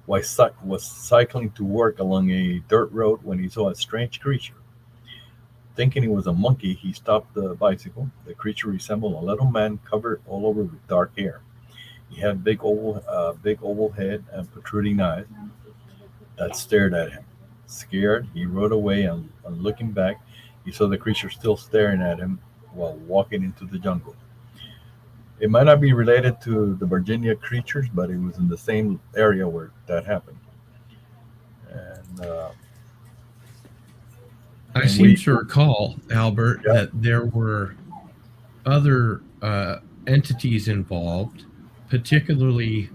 was cycling to work along a dirt road when he saw a strange creature. Thinking it was a monkey, he stopped the bicycle. The creature resembled a little man covered all over with dark hair. He had big oval head and protruding eyes that stared at him. Scared, he rode away, and looking back, he saw the creature still staring at him while walking into the jungle. It might not be related to the Virginia creatures, but it was in the same area where that happened. And I and seem we, to recall, Albert, yeah, that there were other entities involved, particularly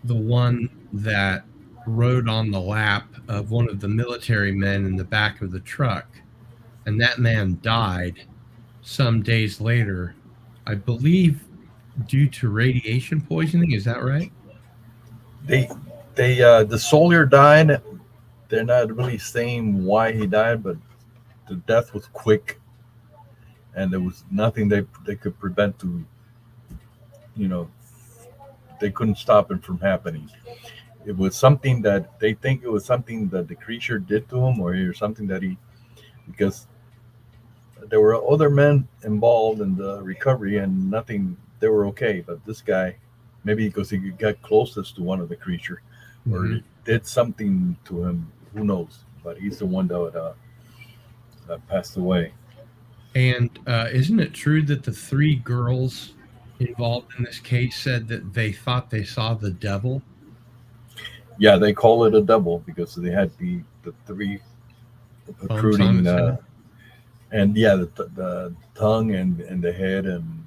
the one that rode on the lap of one of the military men in the back of the truck, and that man died some days later, I believe, due to radiation poisoning. Is that right? they the soldier died. They're not really saying why he died, but the death was quick, and there was nothing they could prevent to, you know, they couldn't stop it from happening. It was something that they think it was something that the creature did to him, or something that he, because there were other men involved in the recovery and nothing, they were okay. But this guy, maybe because he got closest to one of the creature, or Mm-hmm. it did something to him, who knows? But he's the one that passed away. And isn't it true that the three girls involved in this case said that they thought they saw the devil? Yeah, they call it a double because they had the three Bumps on protruding, its head. and yeah, the tongue and the head, and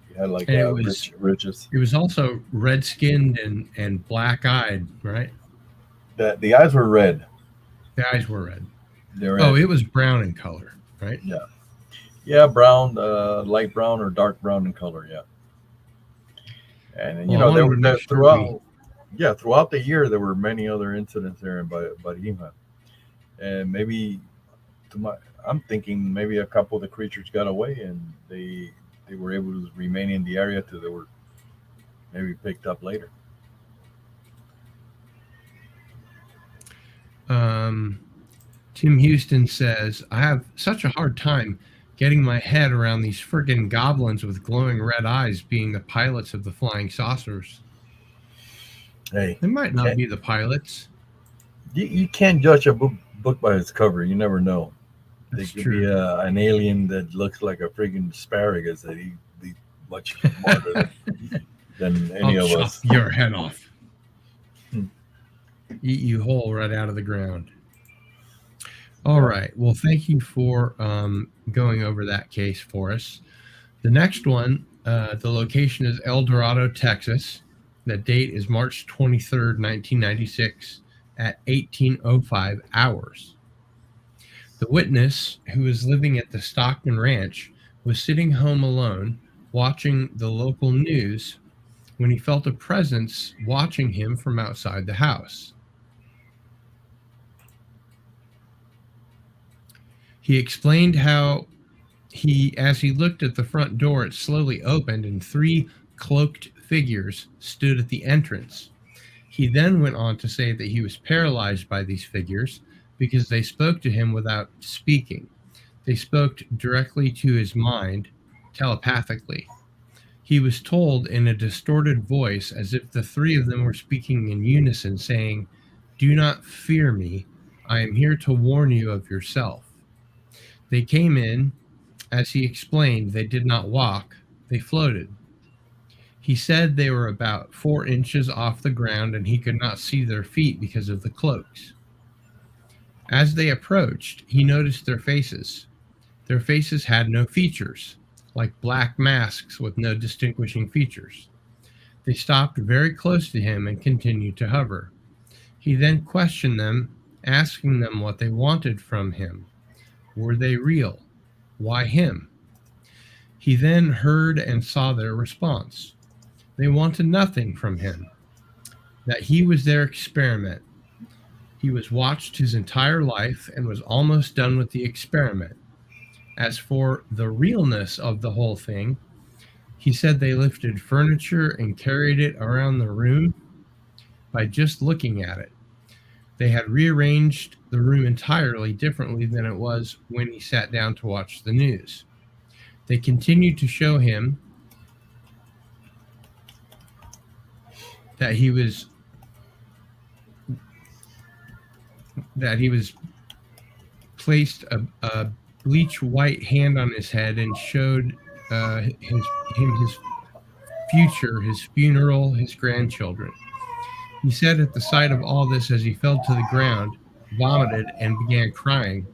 he had like And it was ridges. it was also red skinned and black eyed, right? The eyes were red. The eyes were red. They're Oh, red. it was brown in color, right? Yeah, yeah, brown, light brown or dark brown in color. Yeah, and Well, I there wanted to were make sure we. throughout. Yeah, throughout the year there were many other incidents there in Barima, and maybe to my, I'm thinking maybe a couple of the creatures got away and they were able to remain in the area till they were maybe picked up later. Um, Tim Houston says, I have such a hard time getting my head around these friggin' goblins with glowing red eyes being the pilots of the flying saucers. Hey, They might not can't, be the pilots. you can't judge a book by its cover. You never know. They That's could be true. an alien that looks like a friggin' asparagus that he be much smarter than I'll any of chop us. your head off. Hmm. Eat you whole right out of the ground. All Yeah. right. Well, thank you for going over that case for us. The next one, the location is El Dorado, Texas. The date is March 23rd, 1996 at 18:05 hours. The witness, who was living at the Stockton Ranch, was sitting home alone watching the local news when he felt a presence watching him from outside the house. He explained how as he looked at the front door, it slowly opened and three cloaked figures stood at the entrance. He then went on to say that he was paralyzed by these figures because they spoke to him without speaking. They spoke directly to his mind, telepathically. He was told in a distorted voice, as if the three of them were speaking in unison, saying, "Do not fear me. I am here to warn you of yourself." They came in. As he explained, they did not walk, they floated. He said they were about 4 inches off the ground and he could not see their feet because of the cloaks. As they approached, he noticed their faces. Their faces had no features, like black masks with no distinguishing features. They stopped very close to him and continued to hover. He then questioned them, asking them what they wanted from him. Were they real? Why him? He then heard and saw their response. They wanted nothing from him, that he was their experiment. He was watched his entire life and was almost done with the experiment. As for the realness of the whole thing, he said they lifted furniture and carried it around the room by just looking at it. They had rearranged the room entirely differently than it was when he sat down to watch the news. They continued to show him that he was placed a bleach white hand on his head and showed his future, his funeral, his grandchildren. He said at the sight of all this, as he fell to the ground, vomited, and began crying.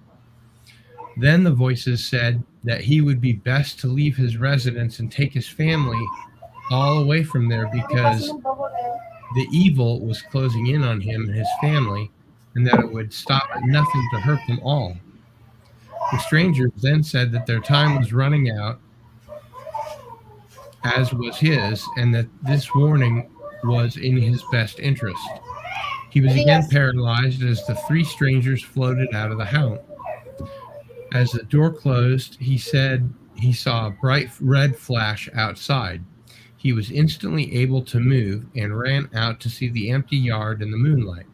Then the voices said that he would be best to leave his residence and take his family all away from there because the evil was closing in on him and his family, and that it would stop at nothing to hurt them all. The strangers then said that their time was running out, as was his, and that this warning was in his best interest. He was again paralyzed as the 3 strangers floated out of the house. As the door closed, he said he saw a bright red flash outside. He was instantly able to move and ran out to see the empty yard in the moonlight.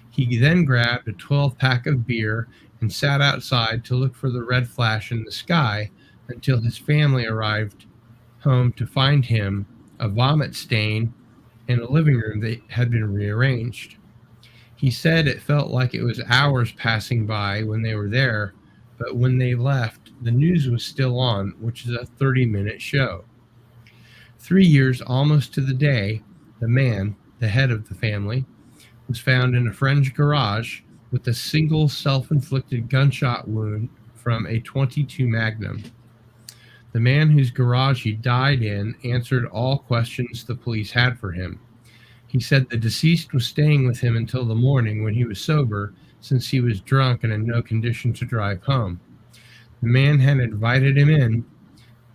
He then grabbed a 12-pack of beer and sat outside to look for the red flash in the sky until his family arrived home to find him a vomit stain in a living room that had been rearranged. He said it felt like it was hours passing by when they were there, but when they left, the news was still on, which is a 30-minute show. 3 years, almost to the day, the man, the head of the family, was found in a friend's garage with a single self-inflicted gunshot wound from a .22 Magnum. The man whose garage he died in answered all questions the police had for him. He said the deceased was staying with him until the morning when he was sober, since he was drunk and in no condition to drive home. The man had invited him in,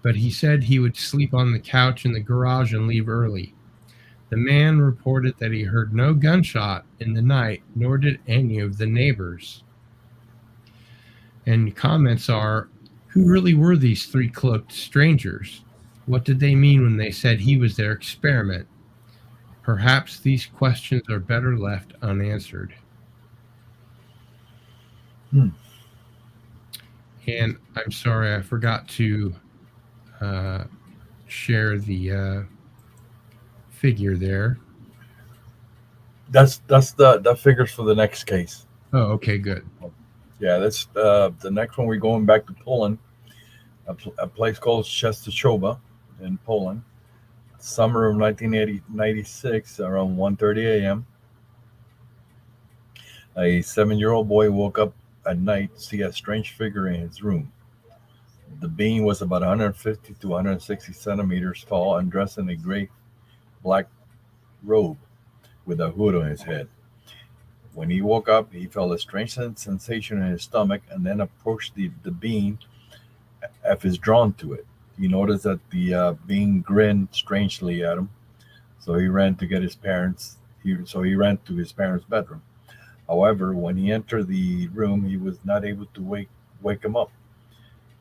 but he said he would sleep on the couch in the garage and leave early. The man reported that he heard no gunshot in the night, nor did any of the neighbors. And comments are, who really were these 3 cloaked strangers? What did they mean when they said he was their experiment? Perhaps these questions are better left unanswered. And I'm sorry, I forgot to share the figure there. That's the figures for the next case. Oh, okay, good. Yeah, that's the next one. We're going back to Poland, a place called Częstochowa in Poland. Summer of 1996, around 1:30 a.m. A 7-year-old boy woke up at night to see a strange figure in his room. The being was about 150 to 160 centimeters tall and dressed in a gray black robe with a hood on his head. When he woke up, he felt a strange sensation in his stomach and then approached the being as if drawn to it. He noticed that the being grinned strangely at him, so he ran to get his parents. He ran to his parents' bedroom. However, when he entered the room, he was not able to wake him up,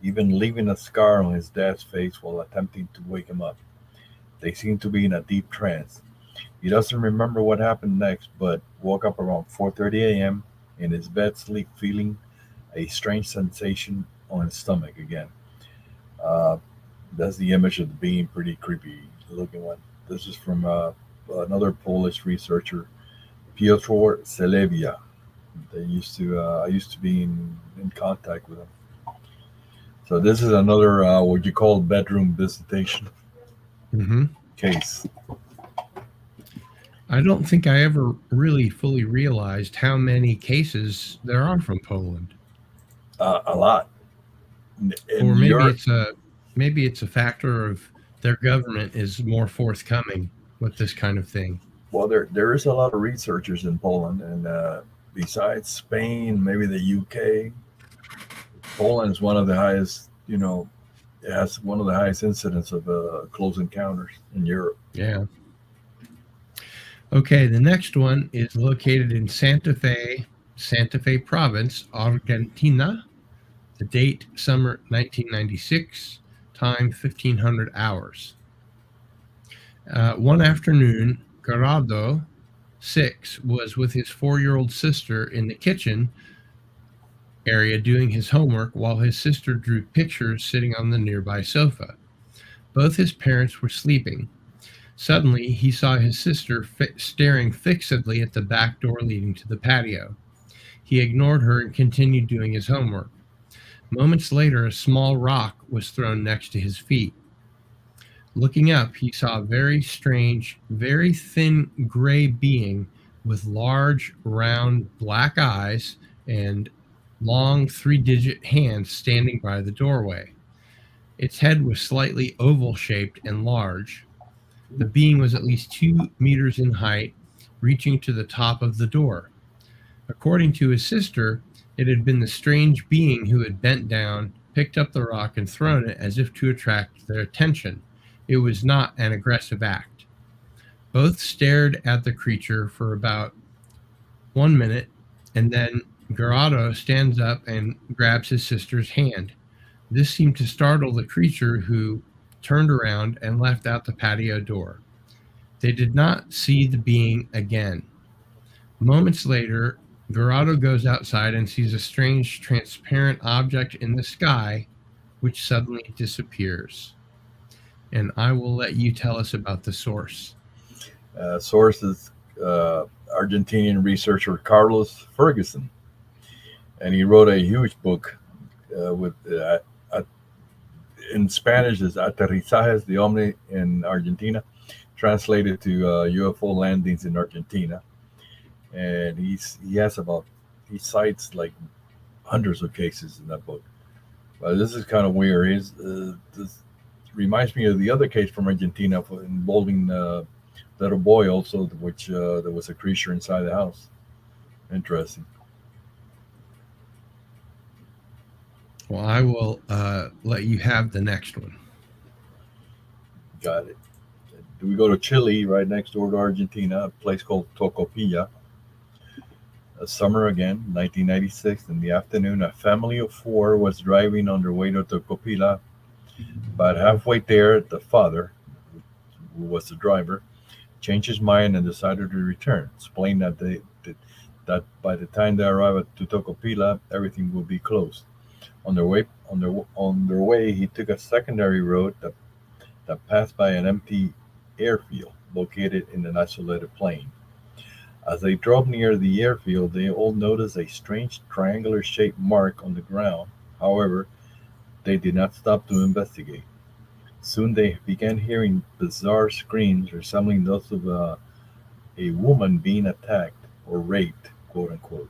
even leaving a scar on his dad's face while attempting to wake him up. They seemed to be in a deep trance. He doesn't remember what happened next, but woke up around 4:30 a.m. in his bed, feeling a strange sensation on his stomach again. That's the image of the being, pretty creepy looking one. This is from another Polish researcher, Piotr Selewia. I used to be in contact with him. So this is another what you call bedroom visitation Hmm. case. I don't think I ever really fully realized how many cases there are from Poland. A lot Or in Europe. maybe it's a factor of their government is more forthcoming with this kind of thing. Well, there is a lot of researchers in Poland, and besides Spain, maybe the UK, Poland is one of the highest. It has one of the highest incidents of close encounters in Europe. Yeah. Okay, the next one is located in Santa Fe province, Argentina. The date summer 1996, time 1500 hours. One afternoon, Gerardo, 6, was with his 4-year-old sister in the kitchen area doing his homework while his sister drew pictures sitting on the nearby sofa. Both his parents were sleeping. Suddenly, he saw his sister staring fixedly at the back door leading to the patio. He ignored her and continued doing his homework. Moments later, a small rock was thrown next to his feet. Looking up, he saw a very strange, very thin gray being with large, round, black eyes and long 3-digit hands standing by the doorway. Its head was slightly oval shaped and large. The being was at least 2 meters in height, reaching to the top of the door. According to his sister, it had been the strange being who had bent down, picked up the rock, and thrown it as if to attract their attention. It was not an aggressive act. Both stared at the creature for about 1 minute, and then Gerardo stands up and grabs his sister's hand. This seemed to startle the creature, who turned around and left out the patio door. They did not see the being again. Moments later, Gerardo goes outside and sees a strange transparent object in the sky, which suddenly disappears. And I will let you tell us about the source. Source is Argentinian researcher Carlos Ferguson, and he wrote a huge book with in Spanish is Aterrizajes de Omni in Argentina, translated to UFO landings in Argentina. And he cites like hundreds of cases in that book. But this is kind of weird. This reminds me of the other case from Argentina involving little boy also, which there was a creature inside the house. Interesting. Well, I will let you have the next one. Got it. We go to Chile, right next door to Argentina, a place called Tocopilla. Summer again, 1996. In the afternoon, a family of 4 was driving on their way to Tocopilla. But halfway there, the father, who was the driver, changed his mind and decided to return, explained that by the time they arrived at Tocopilla, everything would be closed. On their way, he took a secondary road that passed by an empty airfield located in an isolated plain. As they drove near the airfield, they all noticed a strange triangular-shaped mark on the ground. However, they did not stop to investigate. Soon they began hearing bizarre screams resembling those of a woman being attacked or raped, quote unquote.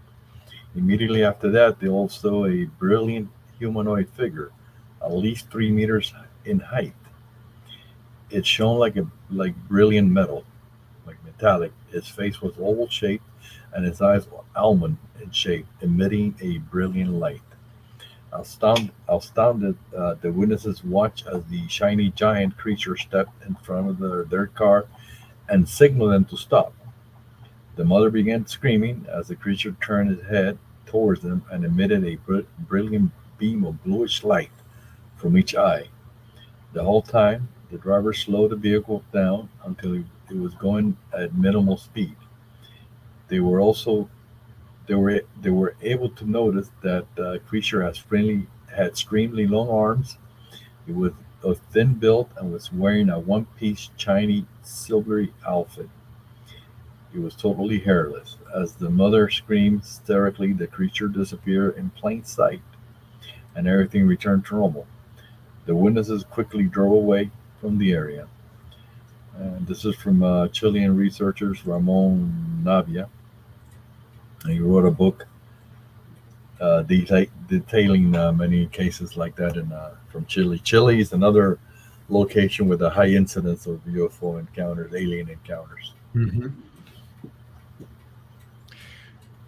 Immediately after that, they all saw a brilliant humanoid figure, at least 3 meters in height. It shone like brilliant metal, like metallic. His face was oval shaped, and his eyes were almond in shape, emitting a brilliant light. Astounded, the witnesses watched as the shiny giant creature stepped in front of their car and signaled them to stop. The mother began screaming as the creature turned its head towards them and emitted a brilliant beam of bluish light from each eye. The whole time, the driver slowed the vehicle down until it was going at minimal speed. They were also they were able to notice that the creature had extremely long arms. It was of thin build and was wearing a one-piece shiny silvery outfit. It was totally hairless. As the mother screamed hysterically, the creature disappeared in plain sight. and everything returned to normal. The witnesses quickly drove away from the area. And this is from Chilean researchers Ramon Navia. And he wrote a book detailing many cases like that from Chile. Chile is another location with a high incidence of UFO encounters, alien encounters. Mm-hmm.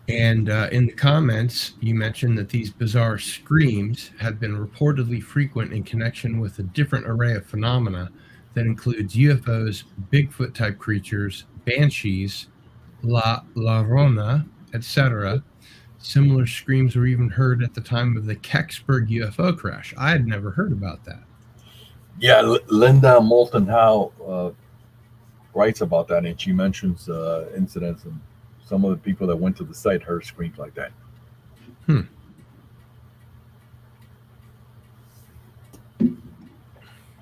And in the comments, you mentioned that these bizarre screams have been reportedly frequent in connection with a different array of phenomena that includes UFOs, Bigfoot-type creatures, banshees, La Llorona, etc. Similar screams were even heard at the time of the Kecksburg UFO crash. I had never heard about that. Yeah, Linda Moulton Howe writes about that, and she mentions incidents and some of the people that went to the site heard screams like that.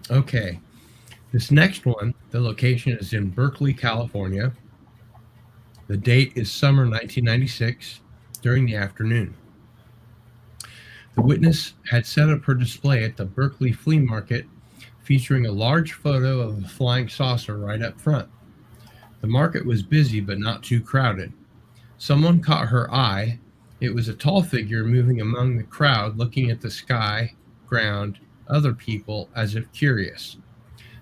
Okay. This next one, the location is in Berkeley, California. The date is summer 1996 during the afternoon. The witness had set up her display at the Berkeley Flea Market featuring a large photo of a flying saucer right up front. The market was busy but not too crowded. Someone caught her eye. It was a tall figure moving among the crowd, looking at the sky, ground, other people as if curious.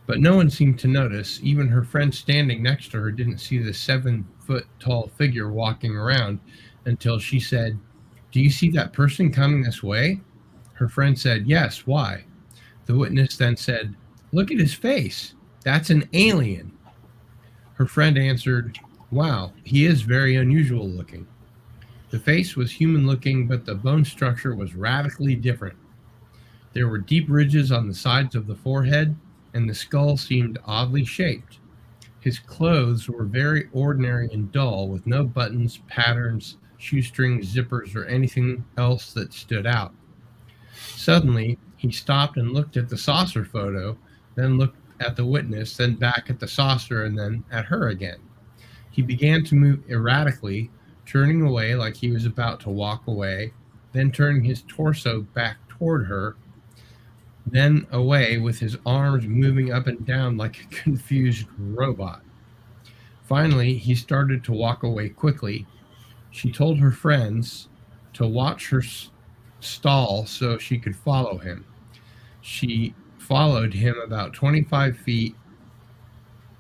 But no one seemed to notice. Even her friend standing next to her didn't see the 7-foot tall figure walking around until she said, "Do you see that person coming this way?" Her friend said, "Yes, why?" The witness then said, "Look at his face. That's an alien." Her friend answered, "Wow, he is very unusual looking." The face was human looking, but the bone structure was radically different. There were deep ridges on the sides of the forehead, and the skull seemed oddly shaped. His clothes were very ordinary and dull, with no buttons, patterns, shoestrings, zippers, or anything else that stood out. Suddenly, he stopped and looked at the saucer photo, then looked at the witness, then back at the saucer, and then at her again. He began to move erratically, turning away like he was about to walk away, then turning his torso back toward her, then away with his arms moving up and down like a confused robot. Finally, he started to walk away quickly. She told her friends to watch her stall so she could follow him. She followed him about 25 feet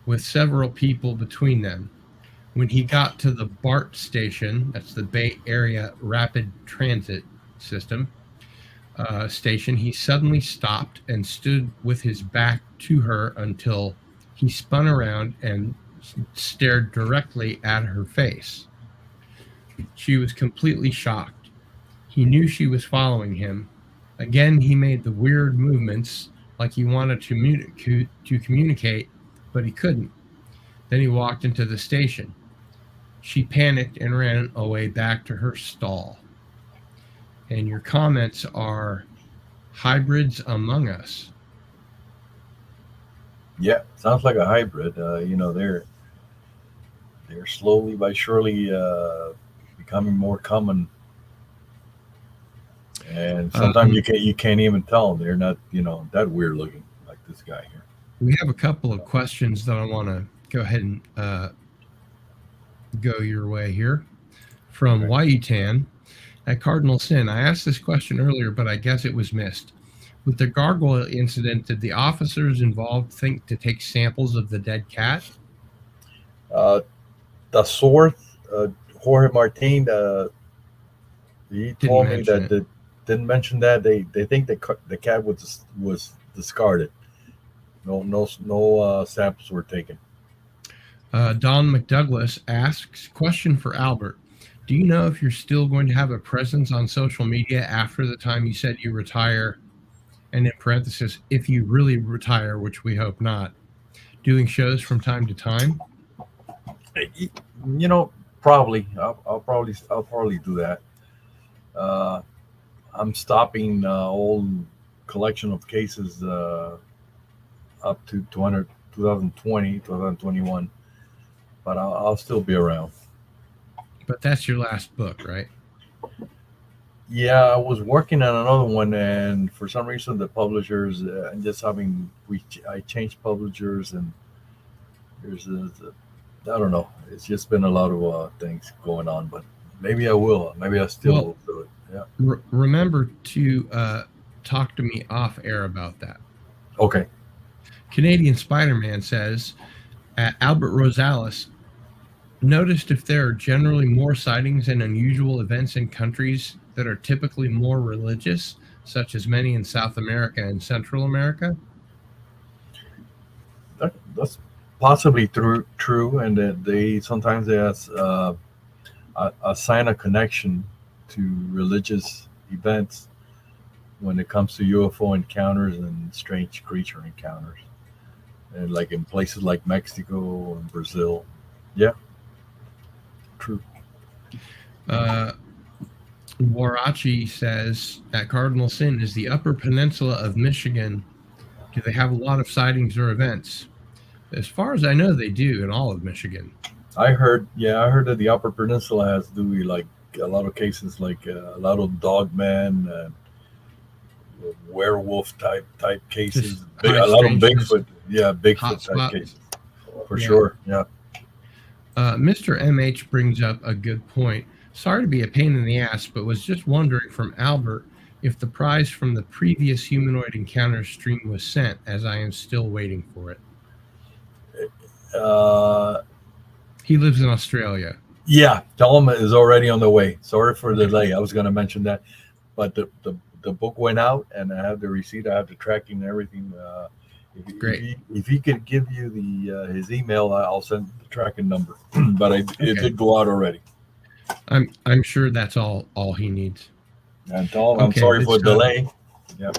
with several people between them. When he got to the BART station, that's the Bay Area Rapid Transit System station, he suddenly stopped and stood with his back to her until he spun around and stared directly at her face. She was completely shocked. He knew she was following him. Again, he made the weird movements like he wanted to communicate, but he couldn't. Then he walked into the station. She panicked and ran away back to her stall. And your comments are hybrids among us. Yeah, sounds like a hybrid. They're slowly but surely becoming more common, and sometimes you can't even tell they're not that weird looking like this guy here. We have a couple of questions that I want to go ahead and go your way here from Wayutan. At Cardinal Sin, I asked this question earlier, but I guess it was missed. With the gargoyle incident, did the officers involved think to take samples of the dead cat? The source, Jorge Martin, he told me that didn't mention that they think the cat was discarded. No samples were taken. Don McDouglas asks, question for Albert. Do you know if you're still going to have a presence on social media after the time you said you retire? And in parenthesis, if you really retire, which we hope not, doing shows from time to time? Probably. I'll probably do that. I'm stopping old collection of cases up to 2020, 2021, but I'll still be around. But that's your last book, right? Yeah, I was working on another one, and for some reason, the publishers just having I changed publishers, and I don't know. It's just been a lot of things going on, but maybe I will. Maybe I still Well, will do it. Yeah. remember to talk to me off air about that. Okay. Canadian Spider-Man says, Albert Rosales noticed if there are generally more sightings and unusual events in countries that are typically more religious, such as many in South America and Central America. That's possibly true, and that they sometimes assign a connection to religious events when it comes to UFO encounters and strange creature encounters, and like in places like Mexico and Brazil. Yeah, true. Warachi says that Cardinal Sin is the Upper Peninsula of Michigan. Do they have a lot of sightings or events? As far as I know, they do in all of Michigan. I heard that the Upper Peninsula has to do with like a lot of cases, like a lot of dogman, werewolf type cases, a lot of Bigfoot, Bigfoot type cases, for sure. Yeah. Mr. MH brings up a good point. Sorry to be a pain in the ass, but was just wondering from Albert if the prize from the previous Humanoid Encounters stream was sent, as I am still waiting for it. He lives in Australia. Yeah, tell him is already on the way. Sorry for the delay. I was going to mention that, but the book went out, and I have the receipt. I have the tracking and everything. Great. If he could give you his email, I'll send the tracking number. But it did go out already. I'm sure that's all he needs. And tell him I'm sorry for the delay. Yeah.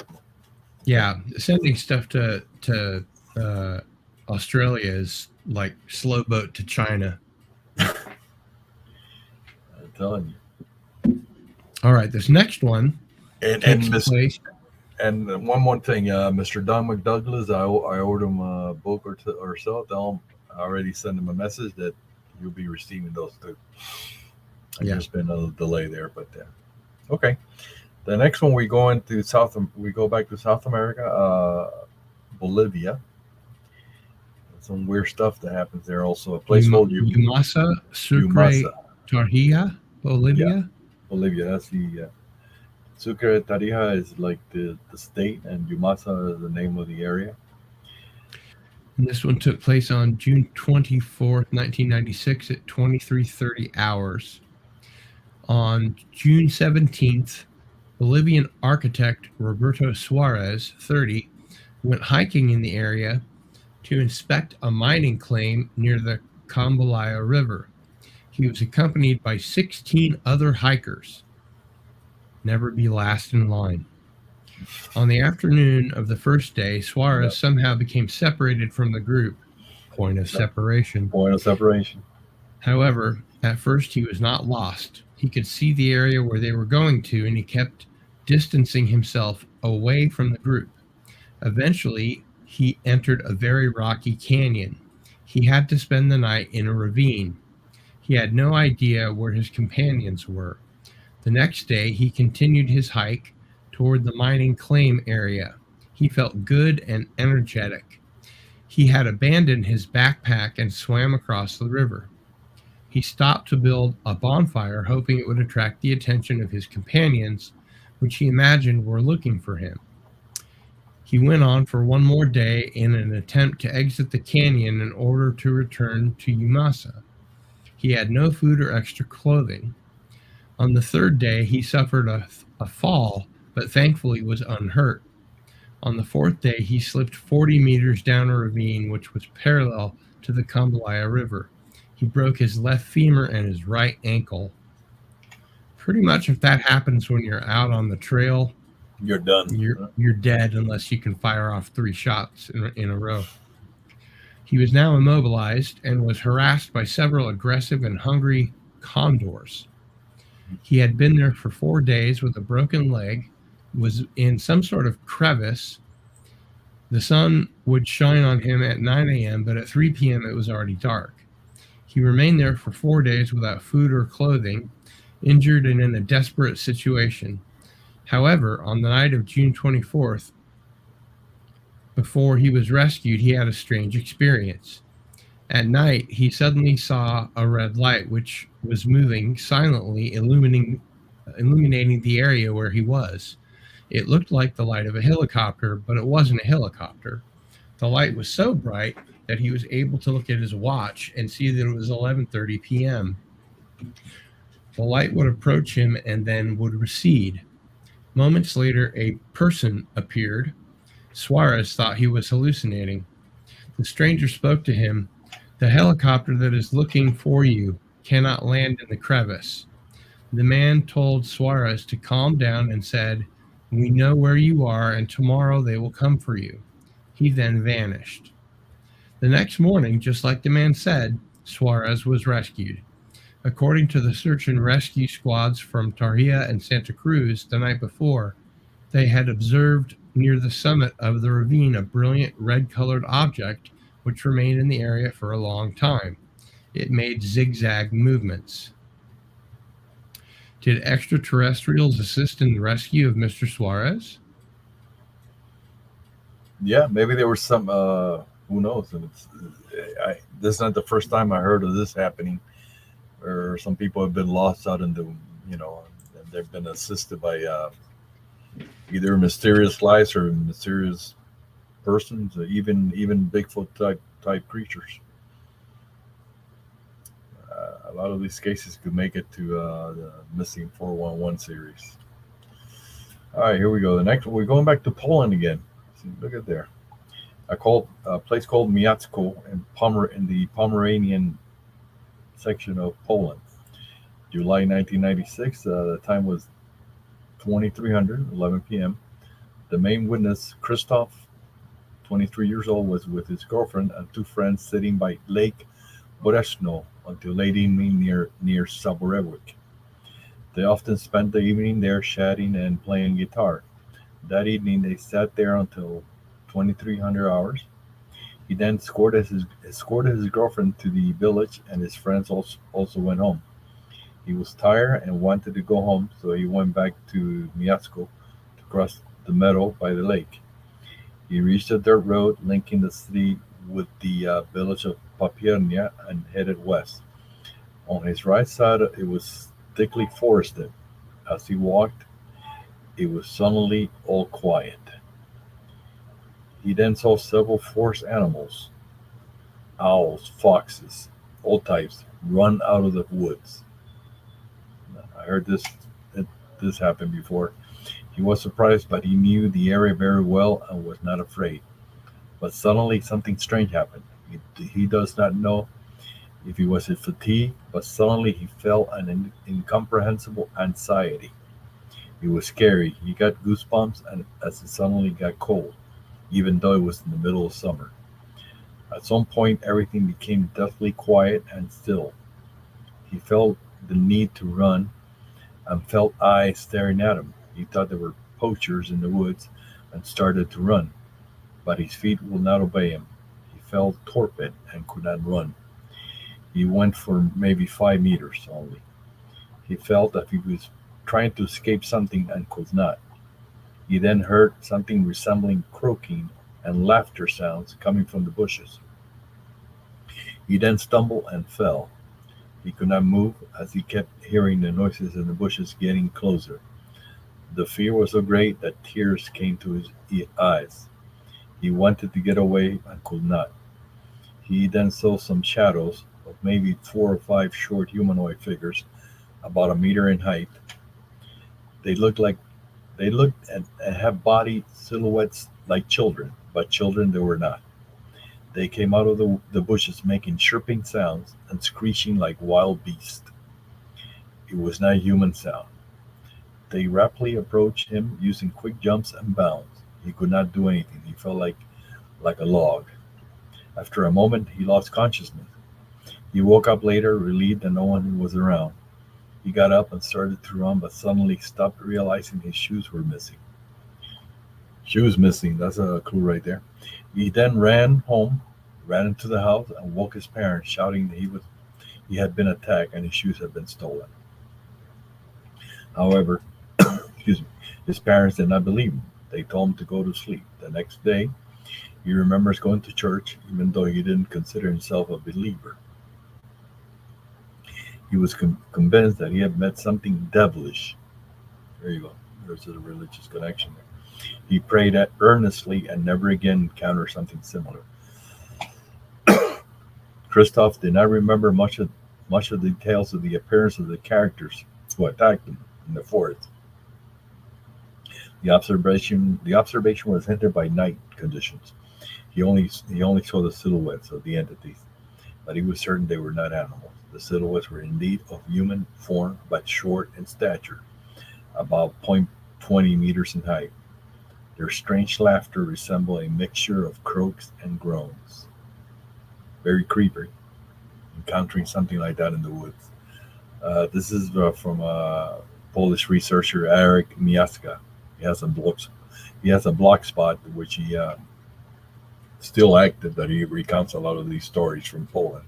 Yeah, sending stuff to Australia is like slow boat to China. I'm telling you. All right, this next one and one more thing, Mr. Don McDouglas, I ordered him a book or so. Tell him I already sent him a message that you'll be receiving those too. There's been a delay there, but okay. The next one we go back to South America, Bolivia. Some weird stuff that happens there. Also, a place called Yumasa, Sucre, Tarija, Bolivia. Yeah, Bolivia. That's the Sucre Tarija is like the state, and Yumasa is the name of the area. And this one took place on June 24th, 1996 at 23:30 hours. On June 17th, Bolivian architect Roberto Suarez, 30, went hiking in the area to inspect a mining claim near the Cambalaya River. He was accompanied by 16 other hikers. Never be last in line. On the afternoon of the first day, Suarez somehow became separated from the group. Point of separation. However, at first he was not lost. He could see the area where they were going to, and he kept distancing himself away from the group. Eventually, he entered a very rocky canyon. He had to spend the night in a ravine. He had no idea where his companions were. The next day, he continued his hike toward the mining claim area. He felt good and energetic. He had abandoned his backpack and swam across the river. He stopped to build a bonfire, hoping it would attract the attention of his companions, which he imagined were looking for him. He went on for one more day in an attempt to exit the canyon in order to return to Yumasa. He had no food or extra clothing. On the third day, he suffered a fall, but thankfully was unhurt. On the fourth day, he slipped 40 meters down a ravine, which was parallel to the Cambalaya River. He broke his left femur and his right ankle. Pretty much if that happens when you're out on the trail, you're done. You're dead unless you can fire off 3 shots in a row. He was now immobilized and was harassed by several aggressive and hungry condors. He had been there for 4 days with a broken leg, was in some sort of crevice. The sun would shine on him at 9 a.m., but at 3 p.m. it was already dark. He remained there for 4 days without food or clothing. injured and in a desperate situation. However, on the night of June 24th, before he was rescued, he had a strange experience. At night, he suddenly saw a red light which was moving silently, illuminating the area where he was. It looked like the light of a helicopter, but it wasn't a helicopter. The light was so bright that he was able to look at his watch and see that it was 11:30 p.m. The light would approach him and then would recede. Moments later, a person appeared. Suarez thought he was hallucinating. The stranger spoke to him. The helicopter that is looking for you cannot land in the crevice. The man told Suarez to calm down and said, "We know where you are, and tomorrow they will come for you." He then vanished. The next morning, just like the man said, Suarez was rescued. According to the search and rescue squads from Tarija and Santa Cruz the night before, they had observed near the summit of the ravine a brilliant red-colored object which remained in the area for a long time. It made zigzag movements. Did extraterrestrials assist in the rescue of Mr. Suarez? Yeah, maybe there was some. Who knows? And this is not the first time I heard of this happening, or some people have been lost out in the, and they've been assisted by either mysterious lights or mysterious persons, or even Bigfoot type creatures. A lot of these cases could make it to the missing 411 series. All right, here we go. The next one, we're going back to Poland again. See, look at there. A place called Miacko in the Pomeranian section of Poland. July 1996. The time was 2300, 11 p.m. The main witness, Christoph, 23 years old, was with his girlfriend and two friends sitting by Lake Boresno until late evening near Saborewicz. They often spent the evening there chatting and playing guitar. That evening they sat there until 2300 hours. He then escorted his girlfriend to the village, and his friends also went home. He was tired and wanted to go home, so he went back to Miacko to cross the meadow by the lake. He reached a dirt road linking the city with the village of Papiernia and headed west. On his right side, it was thickly forested. As he walked, it was suddenly all quiet. He then saw several forest animals, owls, foxes, all types, run out of the woods. I heard this happened before. He was surprised, but he knew the area very well and was not afraid. But suddenly something strange happened. He does not know if he was in fatigue, but suddenly he felt an incomprehensible anxiety. It was scary. He got goosebumps, and as it suddenly got cold, even though it was in the middle of summer. At some point, everything became deathly quiet and still. He felt the need to run and felt eyes staring at him. He thought there were poachers in the woods and started to run, but his feet would not obey him. He felt torpid and could not run. He went for maybe 5 meters only. He felt that he was trying to escape something and could not. He then heard something resembling croaking and laughter sounds coming from the bushes. He then stumbled and fell. He could not move as he kept hearing the noises in the bushes getting closer. The fear was so great that tears came to his eyes. He wanted to get away and could not. He then saw some shadows of maybe 4 or 5 short humanoid figures, about a meter in height. They looked and have body silhouettes like children, but children they were not. They came out of the bushes making chirping sounds and screeching like wild beasts. It was not a human sound. They rapidly approached him using quick jumps and bounds. He could not do anything. He felt like a log. After a moment, he lost consciousness. He woke up later, relieved that no one was around. He got up and started to run, but suddenly stopped, realizing his shoes were missing. Shoes missing, that's a clue right there. He then ran home, ran into the house, and woke his parents, shouting that he had been attacked and his shoes had been stolen. However, excuse me, his parents did not believe him. They told him to go to sleep. The next day, he remembers going to church, even though he didn't consider himself a believer. He was convinced that he had met something devilish. There you go. There's a religious connection there. He prayed earnestly and never again encountered something similar. Christoph did not remember much of the details of the appearance of the characters who attacked him in the forest. The observation was hindered by night conditions. He only saw the silhouettes of the entities, but he was certain they were not animals. The silhouettes were indeed of human form, but short in stature, about 0.20 meters in height. Their strange laughter resembled a mixture of croaks and groans. Very creepy, encountering something like that in the woods. This is from Polish researcher Eric Miaska. He has a blog spot which he still active that he recounts a lot of these stories from Poland.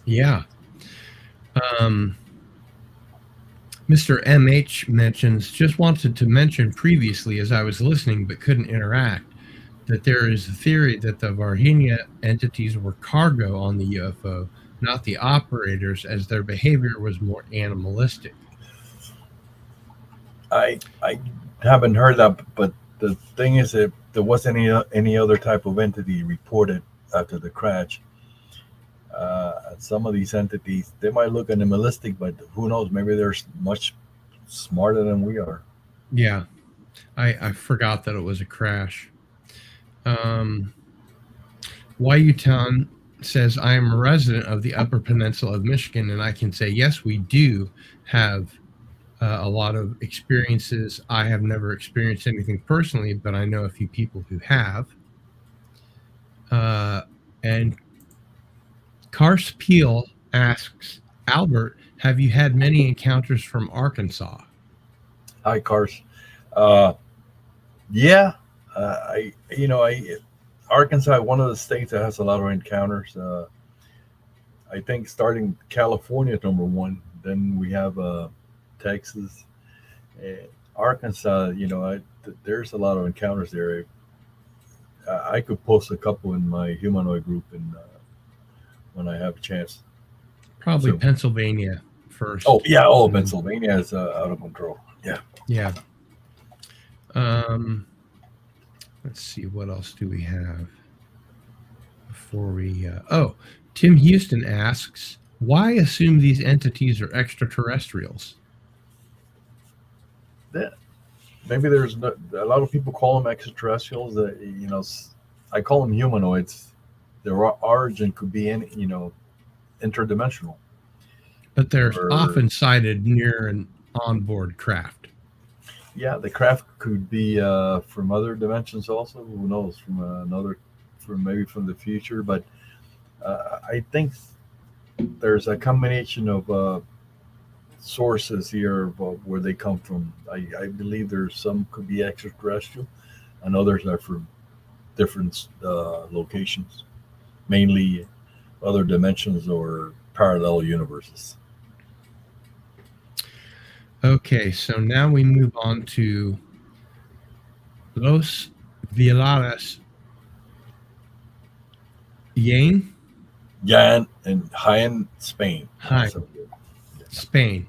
Yeah. Mr. MH mentions, just wanted to mention previously as I was listening but couldn't interact, that there is a theory that the Varhinia entities were cargo on the UFO, not the operators, as their behavior was more animalistic. I haven't heard that, but the thing is, if there wasn't any other type of entity reported after the crash, some of these entities they might look animalistic, but who knows? Maybe they're much smarter than we are. Yeah, I forgot that it was a crash. Wayutan says, I am a resident of the Upper Peninsula of Michigan, and I can say, yes, we do have a lot of experiences. I have never experienced anything personally, but I know a few people who have. And Cars Peel asks, Albert, have you had many encounters from Arkansas? Hi, Cars. Yeah, Arkansas, one of the states that has a lot of encounters. I think starting California number one, then we have Texas, Arkansas. There's a lot of encounters there. I could post a couple in my humanoid group, and when I have a chance. Probably Pennsylvania first. Oh yeah, Pennsylvania is out of control. Yeah. Yeah. Let's see, what else do we have before we... Tim Houston asks, why assume these entities are extraterrestrials? Maybe there's a lot of people call them extraterrestrials. I call them humanoids. Their origin could be interdimensional. But they're often sighted near an onboard craft. Yeah, the craft could be from other dimensions also. Who knows? Maybe from the future. But I think there's a combination of sources here of where they come from. I believe there's some could be extraterrestrial, and others are from different locations, mainly other dimensions or parallel universes. Okay, so now we move on to Los Villares Jaén and Jaén, Spain. Jaén, Spain.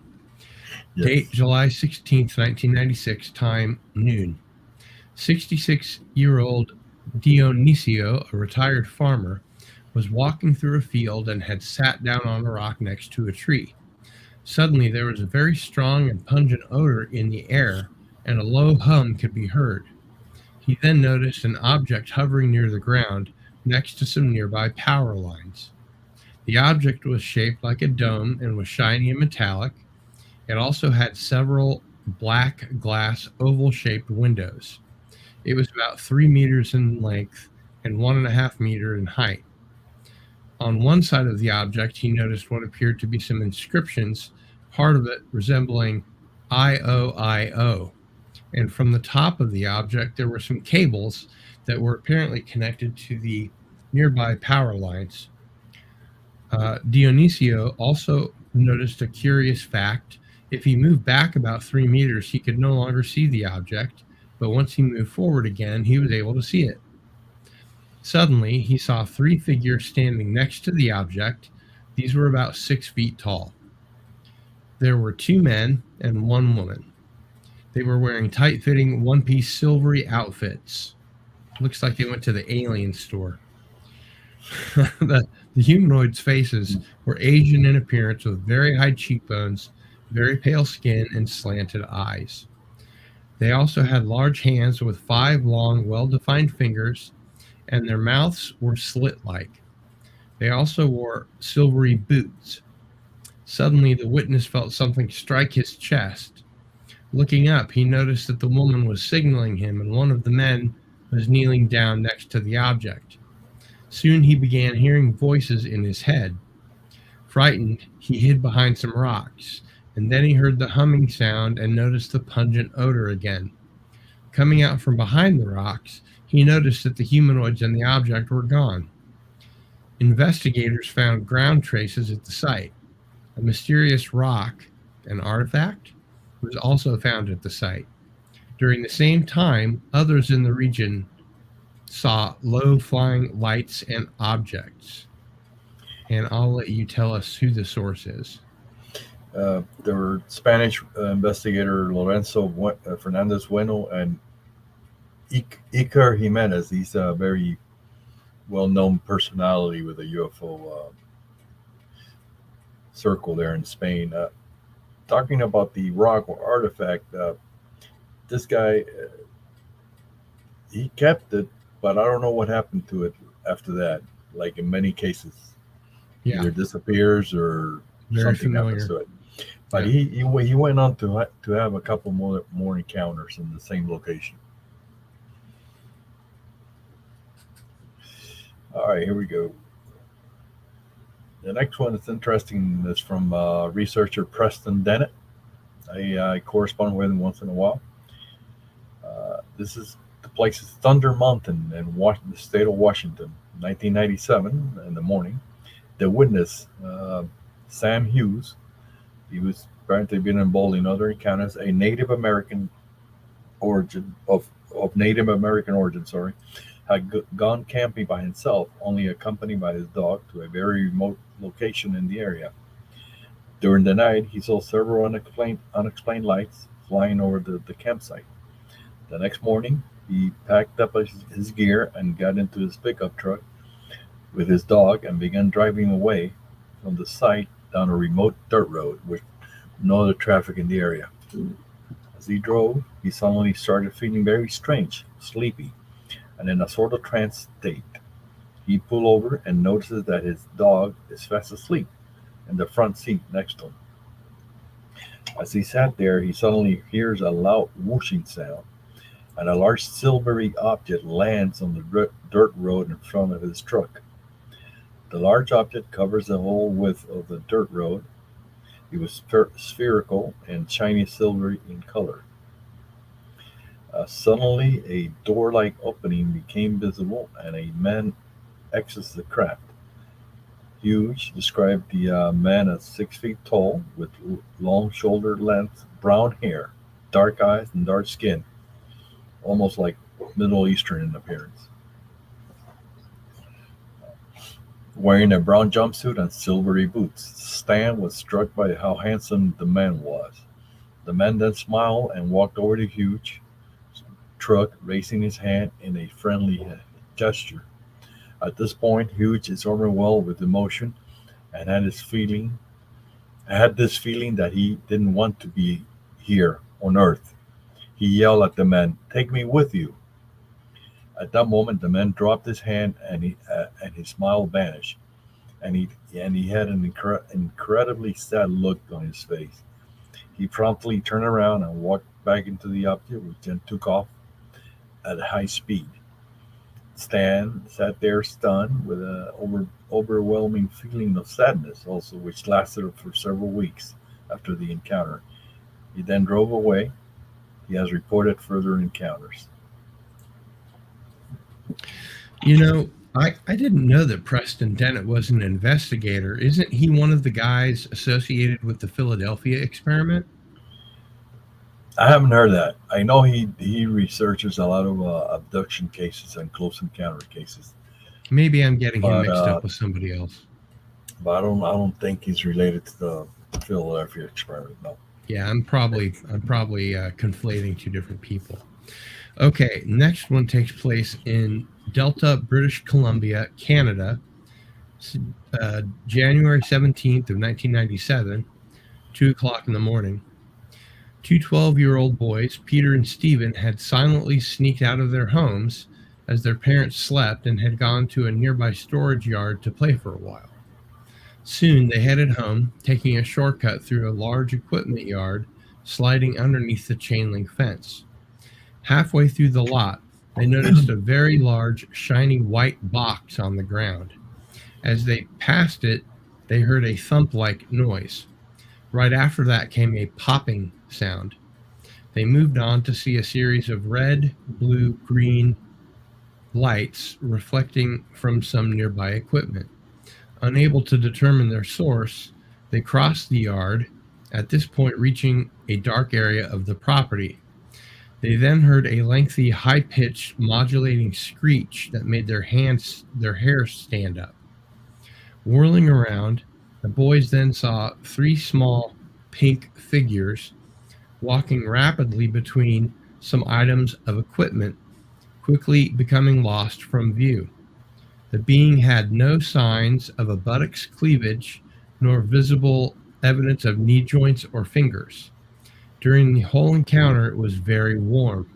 Yes. Date July 16th, 1996, time noon. 66-year-old Dionisio, a retired farmer, was walking through a field and had sat down on a rock next to a tree. Suddenly, there was a very strong and pungent odor in the air, and a low hum could be heard. He then noticed an object hovering near the ground next to some nearby power lines. The object was shaped like a dome and was shiny and metallic. It also had several black glass oval-shaped windows. It was about 3 meters in length and 1.5 meters in height. On one side of the object, he noticed what appeared to be some inscriptions, part of it resembling IOIO. And from the top of the object, there were some cables that were apparently connected to the nearby power lines. Dionisio also noticed a curious fact If he moved back about 3 meters, he could no longer see the object, but once he moved forward again, he was able to see it. Suddenly, he saw 3 figures standing next to the object. These were about 6 feet tall. There were 2 men and 1 woman. They were wearing tight-fitting, one-piece silvery outfits. Looks like they went to the alien store. The humanoids' faces were Asian in appearance with very high cheekbones, very pale skin, and slanted eyes. They also had large hands with 5 long, well-defined fingers, and their mouths were slit-like. They also wore silvery boots. Suddenly, the witness felt something strike his chest. Looking up, he noticed that the woman was signaling him, and one of the men was kneeling down next to the object. Soon he began hearing voices in his head. Frightened, he hid behind some rocks, and then he heard the humming sound and noticed the pungent odor again. Coming out from behind the rocks, he noticed that the humanoids and the object were gone. Investigators found ground traces at the site. A mysterious rock, an artifact, was also found at the site. During the same time, others in the region saw low-flying lights and objects. And I'll let you tell us who the source is. There were Spanish investigator Lorenzo Fernandez Bueno and Iker Jimenez. He's a very well-known personality with a UFO circle there in Spain. Talking about the rock or artifact, this guy, he kept it, but I don't know what happened to it after that. Like in many cases, either disappears or Very something familiar. happens to it. But he went on to have a couple more encounters in the same location. All right, here we go. The next one that's interesting is from researcher Preston Dennett. I correspond with him once in a while. The place is Thunder Mountain in the state of Washington, 1997 in the morning. The witness, Sam Hughes, he was apparently been involved in other encounters. A Native American origin, had gone camping by himself, only accompanied by his dog, to a very remote location in the area. During the night, he saw several unexplained lights flying over the campsite. The next morning, he packed up his gear and got into his pickup truck with his dog and began driving away from the site down a remote dirt road with no other traffic in the area. As he drove, he suddenly started feeling very strange, sleepy, and in a sort of trance state. He pulled over and notices that his dog is fast asleep in the front seat next to him. As he sat there, he suddenly hears a loud whooshing sound, and a large silvery object lands on the dirt road in front of his truck. The large object covers the whole width of the dirt road. It was spherical and shiny silvery in color. Suddenly, a door-like opening became visible, and a man exits the craft. Hughes described the man as 6 feet tall, with long shoulder-length brown hair, dark eyes, and dark skin, almost like Middle Eastern in appearance. Wearing a brown jumpsuit and silvery boots, Stan was struck by how handsome the man was. The man then smiled and walked over to Hughes' truck, raising his hand in a friendly gesture. At this point, Hughes is overwhelmed with emotion and had this feeling that he didn't want to be here on Earth. He yelled at the man, "Take me with you." At that moment, the man dropped his hand and his smile vanished, and he had an incredibly sad look on his face. He promptly turned around and walked back into the object, which then took off at high speed. Stan sat there stunned with an overwhelming feeling of sadness, also, which lasted for several weeks after the encounter. He then drove away. He has reported further encounters. You know, I didn't know that Preston Dennett was an investigator. Isn't he one of the guys associated with the Philadelphia experiment? I haven't heard that. I know he researches a lot of abduction cases and close encounter cases, Maybe I'm getting him but mixed up with somebody else. I don't think he's related to the Philadelphia experiment. No. Yeah, I'm probably conflating two different people. Okay, next one takes place in Delta, British Columbia, Canada, January 17th of 1997, 2 o'clock in the morning. Two 12-year-old boys, Peter and Stephen, had silently sneaked out of their homes as their parents slept and had gone to a nearby storage yard to play for a while. Soon they headed home, taking a shortcut through a large equipment yard, sliding underneath the chain link fence. Halfway through the lot, they noticed a very large, shiny white box on the ground. As they passed it, they heard a thump like noise. Right after that came a popping sound. They moved on to see a series of red, blue, green lights reflecting from some nearby equipment. Unable to determine their source, they crossed the yard, at this point reaching a dark area of the property. They then heard a lengthy, high-pitched, modulating screech that made their hair stand up. Whirling around, the boys then saw three small pink figures walking rapidly between some items of equipment, quickly becoming lost from view. The being had no signs of a buttock's cleavage, nor visible evidence of knee joints or fingers. During the whole encounter, it was very warm.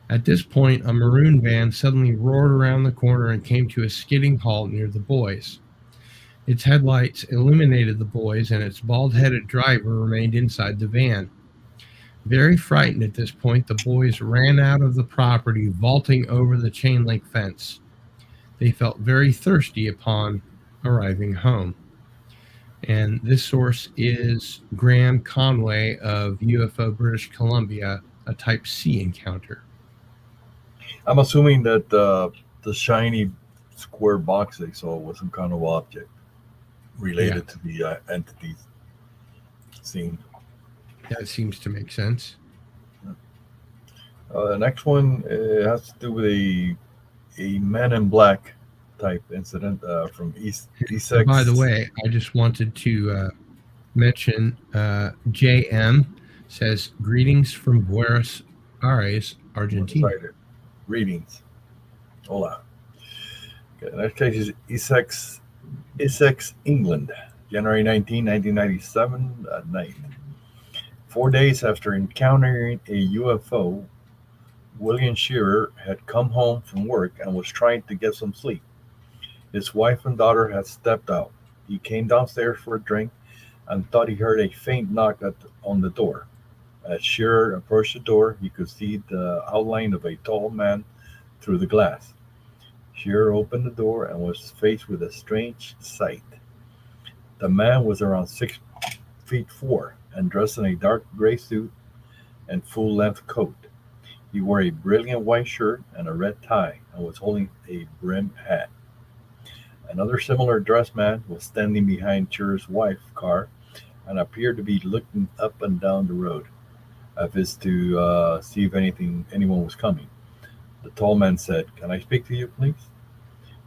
At this point, a maroon van suddenly roared around the corner and came to a skidding halt near the boys. Its headlights illuminated the boys, and its bald-headed driver remained inside the van. Very frightened at this point, the boys ran out of the property, vaulting over the chain link fence. They felt very thirsty upon arriving home. And this source is Graham Conway of UFO British Columbia, a Type C encounter. I'm assuming that the shiny square box they saw was some kind of object related to the entities seen. That seems to make sense. The next one has to do with a Man in Black type incident from Essex. By the way, I just wanted to mention JM says, greetings from Buenos Aires, Argentina. Greetings. Hola. Okay, the next case is Essex, England, January 19, 1997 at night. 4 days after encountering a UFO, William Shearer had come home from work and was trying to get some sleep. His wife and daughter had stepped out. He came downstairs for a drink and thought he heard a faint knock on the door. As Shearer approached the door, he could see the outline of a tall man through the glass. Shearer opened the door and was faced with a strange sight. The man was around 6'4" and dressed in a dark gray suit and full-length coat. He wore a brilliant white shirt and a red tie and was holding a brim hat. Another similar dressed man was standing behind Shearer's wife's car and appeared to be looking up and down the road, as if to see if anyone was coming. The tall man said, "Can I speak to you, please?"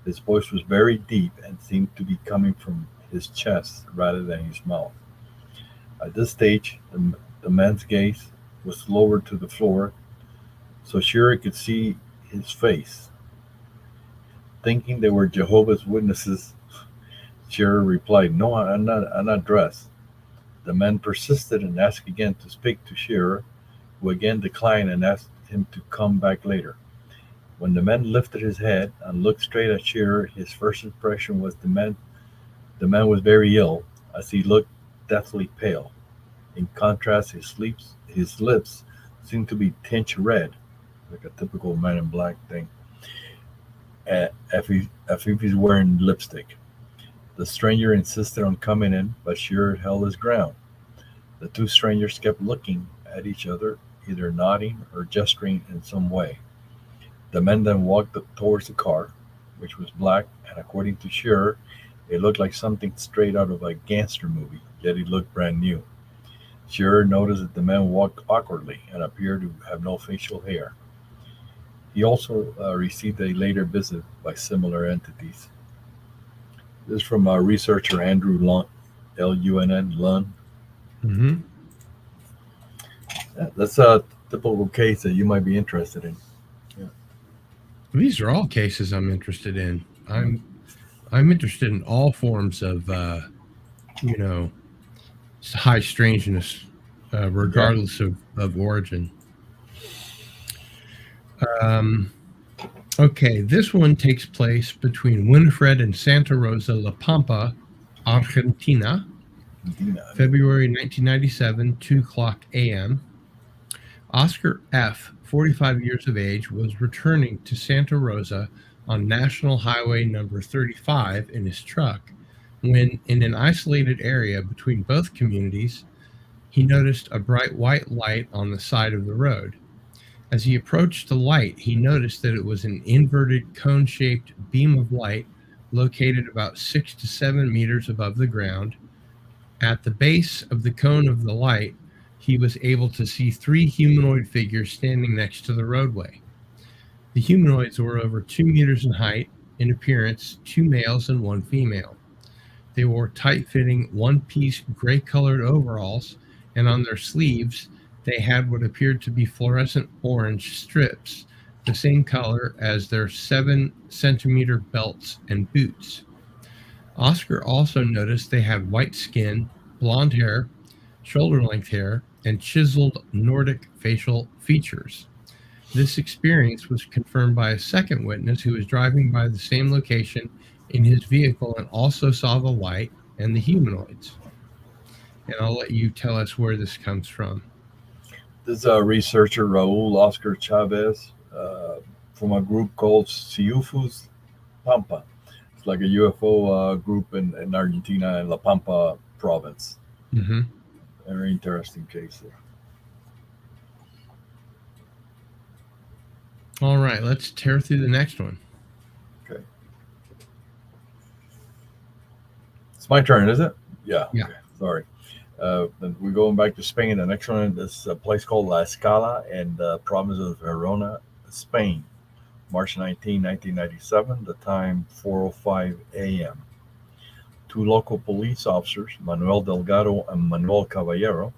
His voice was very deep and seemed to be coming from his chest rather than his mouth. At this stage, the man's gaze was lowered to the floor so Shearer could see his face. Thinking they were Jehovah's Witnesses, Shearer replied, "No, I'm not dressed." The man persisted and asked again to speak to Shearer, who again declined and asked him to come back later. When the man lifted his head and looked straight at Shearer, his first impression was the man was very ill, as he looked deathly pale. In contrast, his lips seemed to be tinged red, like a typical Man in Black thing, as if he's wearing lipstick. The stranger insisted on coming in, but Shearer held his ground. The two strangers kept looking at each other, either nodding or gesturing in some way. The men then walked towards the car, which was black, and according to Shearer, it looked like something straight out of a gangster movie, yet it looked brand new. Shearer noticed that the men walked awkwardly and appeared to have no facial hair. He also received a later visit by similar entities. This is from researcher Andrew Lunn, Lunn. Lunn. Mm-hmm. That's a typical case that you might be interested in. Yeah. These are all cases I'm interested in. I'm interested in all forms of you know, high strangeness, Yeah. regardless of origin. Um, okay, this one takes place between Winifred and Santa Rosa, La Pampa, Argentina, Dina. February 1997, 2 o'clock a.m. Oscar F., 45 years of age, was returning to Santa Rosa on National Highway number 35 in his truck when, in an isolated area between both communities, he noticed a bright white light on the side of the road. As he approached the light, he noticed that it was an inverted cone shaped beam of light located about 6 to 7 meters above the ground. At the base of the cone of the light, he was able to see three humanoid figures standing next to the roadway. The humanoids were over 2 meters in height, in appearance, two males and one female. They wore tight fitting, one piece gray colored overalls, and on their sleeves, they had what appeared to be fluorescent orange strips, the same color as their 7 centimeter belts and boots. Oscar also noticed they had white skin, blonde hair, shoulder length hair, and chiseled Nordic facial features. This experience was confirmed by a second witness who was driving by the same location in his vehicle and also saw the light and the humanoids. And I'll let you tell us where this comes from. This is a researcher, Raul Oscar Chavez, from a group called Siufus Pampa. It's like a UFO group in Argentina in La Pampa province. Mm-hmm. Very interesting case there. All right, let's tear through the next one. Okay. It's my turn, is it? Yeah. Yeah. Okay. Sorry. Then we're going back to Spain. The next one is a place called La Escala in the province of Gerona, Spain. March 19, 1997, the time 4:05 a.m. Two local police officers, Manuel Delgado and Manuel Caballero,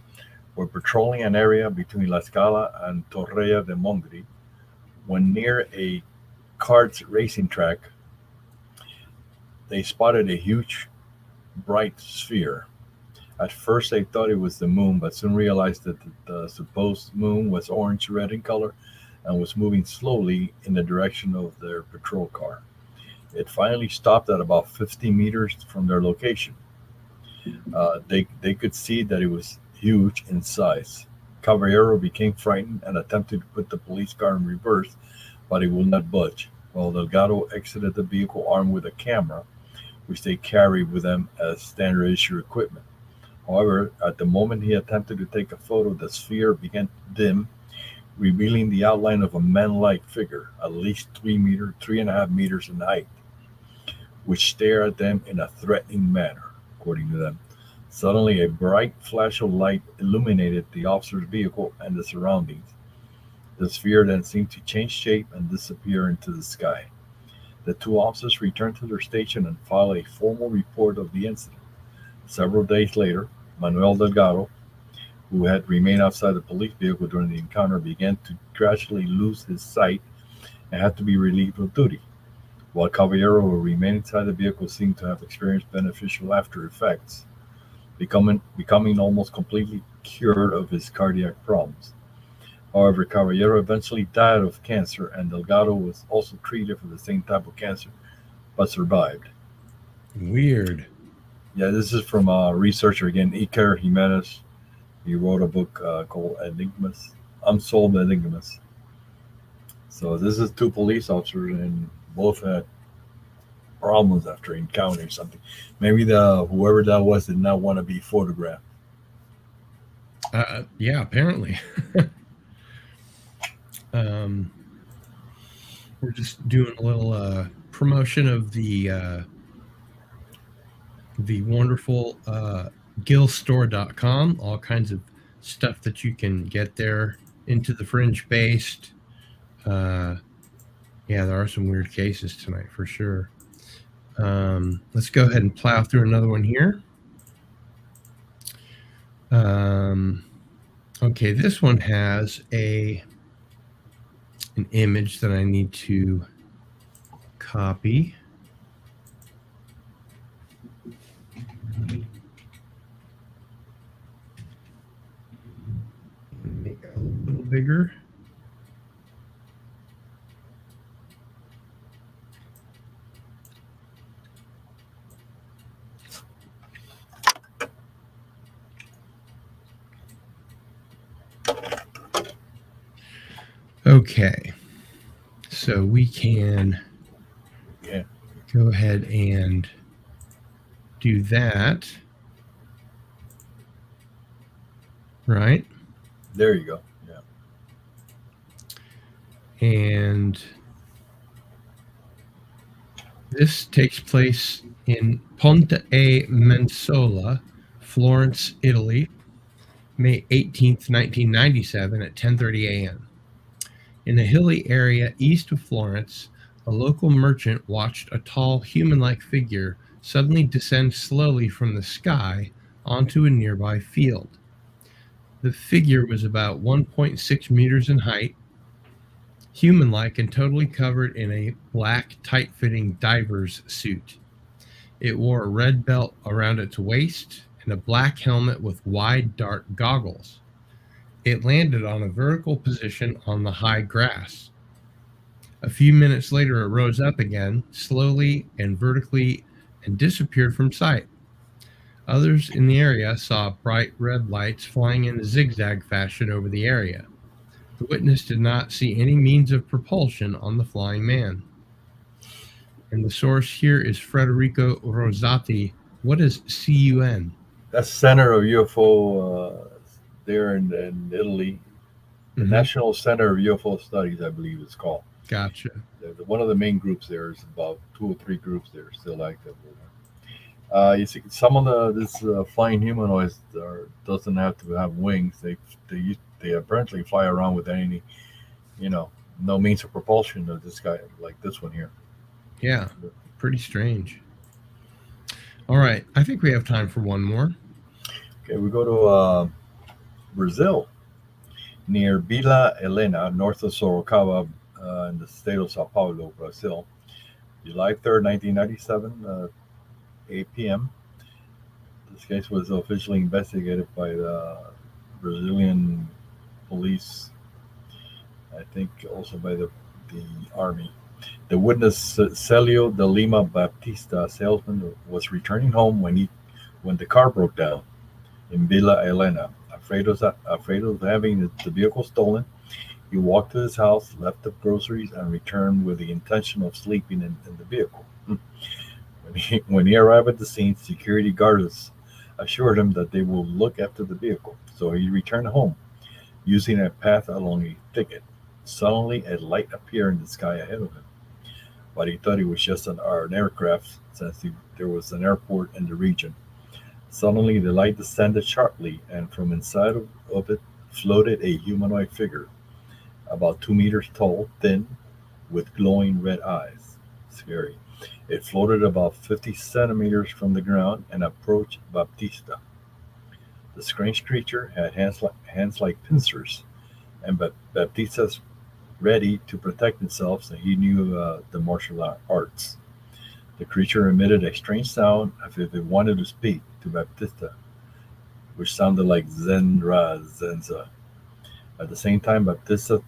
were patrolling an area between La Scala and Torrella de Montgri when near a karts racing track. They spotted a huge, bright sphere. At first, they thought it was the moon, but soon realized that the supposed moon was orange-red in color and was moving slowly in the direction of their patrol car. It finally stopped at about 50 meters from their location. They could see that it was huge in size. Caballero became frightened and attempted to put the police car in reverse, but it would not budge, while Delgado exited the vehicle armed with a camera, which they carried with them as standard issue equipment. However, at the moment he attempted to take a photo, the sphere began to dim, revealing the outline of a man-like figure, at least 3.5 meters in height, which stared at them in a threatening manner, according to them. Suddenly, a bright flash of light illuminated the officer's vehicle and the surroundings. The sphere then seemed to change shape and disappear into the sky. The two officers returned to their station and filed a formal report of the incident. Several days later, Manuel Delgado, who had remained outside the police vehicle during the encounter, began to gradually lose his sight and had to be relieved of duty, while Caballero, who remained inside the vehicle, seemed to have experienced beneficial after effects, becoming almost completely cured of his cardiac problems. However, Caballero eventually died of cancer, and Delgado was also treated for the same type of cancer, but survived. Weird. Yeah, this is from a researcher again, Iker Jimenez. He wrote a book called Enigmas, Unsolved Enigmas. So this is two police officers, and both had problems after encountering something. Maybe the whoever that was did not want to be photographed. Yeah, apparently. We're just doing a little promotion of the wonderful gillstore.com, all kinds of stuff that you can get there. Into the Fringe based. Yeah, there are some weird cases tonight for sure. Let's go ahead and plow through another one here. Okay, this one has an image that I need to copy. Make it a little bigger. Okay, so we can go ahead and do that. Right? There you go. Yeah. And this takes place in Ponte e Mensola, Florence, Italy, May 18th, 1997 at 10:30 a.m. In a hilly area east of Florence, a local merchant watched a tall human-like figure suddenly descend slowly from the sky onto a nearby field. The figure was about 1.6 meters in height, human-like and totally covered in a black, tight-fitting diver's suit. It wore a red belt around its waist and a black helmet with wide, dark goggles. It landed on a vertical position on the high grass. A few minutes later, it rose up again, slowly and vertically, and disappeared from sight. Others in the area saw bright red lights flying in a zigzag fashion over the area. The witness did not see any means of propulsion on the flying man. And the source here is Federico Rosati. What is CUN? That's Center of UFO there in Italy. The National Center of UFO Studies, I believe it's called. Gotcha. One of the main groups there is about 2 or 3 groups there still active. You see, some of this flying humanoids doesn't have to have wings. They apparently fly around with any, no means of propulsion of this guy, like this one here. Yeah, pretty strange. All right, I think we have time for one more. Okay, we go to Brazil, near Vila Helena, north of Sorocaba, in the state of Sao Paulo, Brazil. July 3rd, 1997, 8 p.m. This case was officially investigated by the Brazilian police, I think also by the army. The witness, Celio de Lima Baptista, salesman, was returning home when the car broke down in Vila Helena. Afraid of having the vehicle stolen, he walked to his house, left the groceries, and returned with the intention of sleeping in the vehicle. When he arrived at the scene, security guards assured him that they will look after the vehicle. So he returned home, using a path along a thicket. Suddenly, a light appeared in the sky ahead of him, but he thought it was just an aircraft, since there was an airport in the region. Suddenly, the light descended sharply, and from inside of it floated a humanoid figure, about 2 meters tall, thin, with glowing red eyes. Scary. It floated about 50 centimeters from the ground and approached Baptista. The strange creature had hands like pincers, and Baptista's ready to protect himself, so he knew the martial arts. The creature emitted a strange sound as if it wanted to speak to Baptista, which sounded like Zenra Zenza. At the same time, Baptista's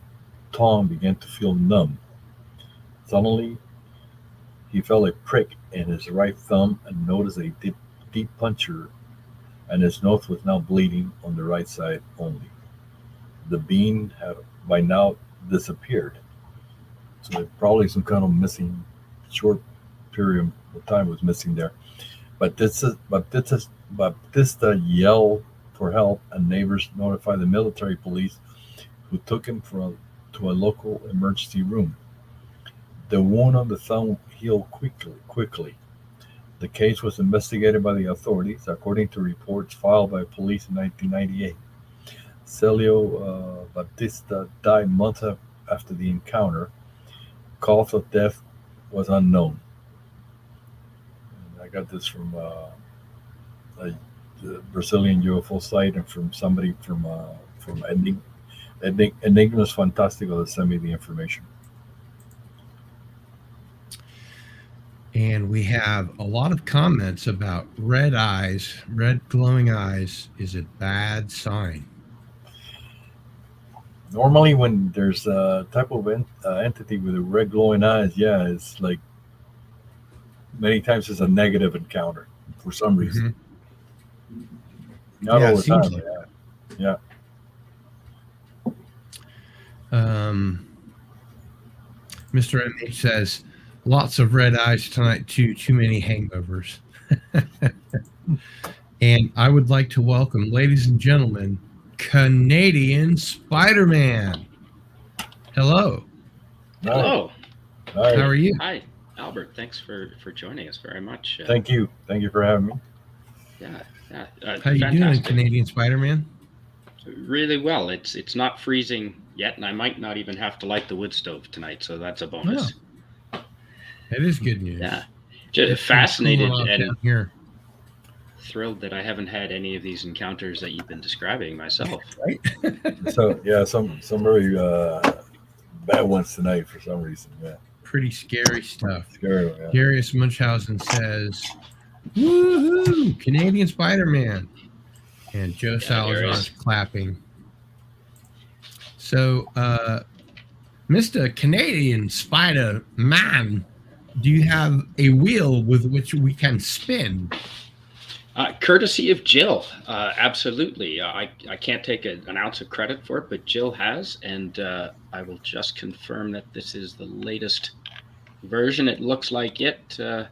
tongue began to feel numb. Suddenly, he felt a prick in his right thumb and noticed a deep puncture, and his nose was now bleeding on the right side only. The being had by now disappeared. So probably some kind of missing short period of time was missing there. But Baptista yelled for help, and neighbors notified the military police, who took him to a local emergency room. The wound on the thumb healed quickly. The case was investigated by the authorities, according to reports filed by police in 1998. Celio Batista died months after the encounter. Cause of death was unknown. And I got this from a, the Brazilian UFO site and from somebody from Enigmas Fantástico that sent me the information. And we have a lot of comments about red eyes, red glowing eyes is a bad sign. Normally, when there's a type of entity with a red glowing eyes, yeah, it's like many times it's a negative encounter for some reason. Not Yeah, all it the seems time. like Yeah. Mr. MH says, lots of red eyes tonight, too many hangovers. And I would like to welcome, ladies and gentlemen, Canadian Spider-Man. Hello. Hello. Hi. How are you? Hi, Albert. Thanks for joining us very much. Thank you. Thank you for having me. Yeah. How you doing, Canadian Spider-Man? Really well. It's not freezing yet, and I might not even have to light the wood stove tonight, so that's a bonus. Oh. That is good news. Yeah. Just fascinated and here. Thrilled that I haven't had any of these encounters that you've been describing myself. Right? So yeah, some very bad ones tonight for some reason. Yeah. Pretty scary stuff. Scary. Yeah. Darius Munchausen says, woohoo, Canadian Spider-Man. And Joe Salazar is clapping. So, Mr. Canadian Spider-Man, do you have a wheel with which we can spin? Courtesy of Jill, absolutely. I can't take an ounce of credit for it, but Jill has, and I will just confirm that this is the latest version. It looks like it. While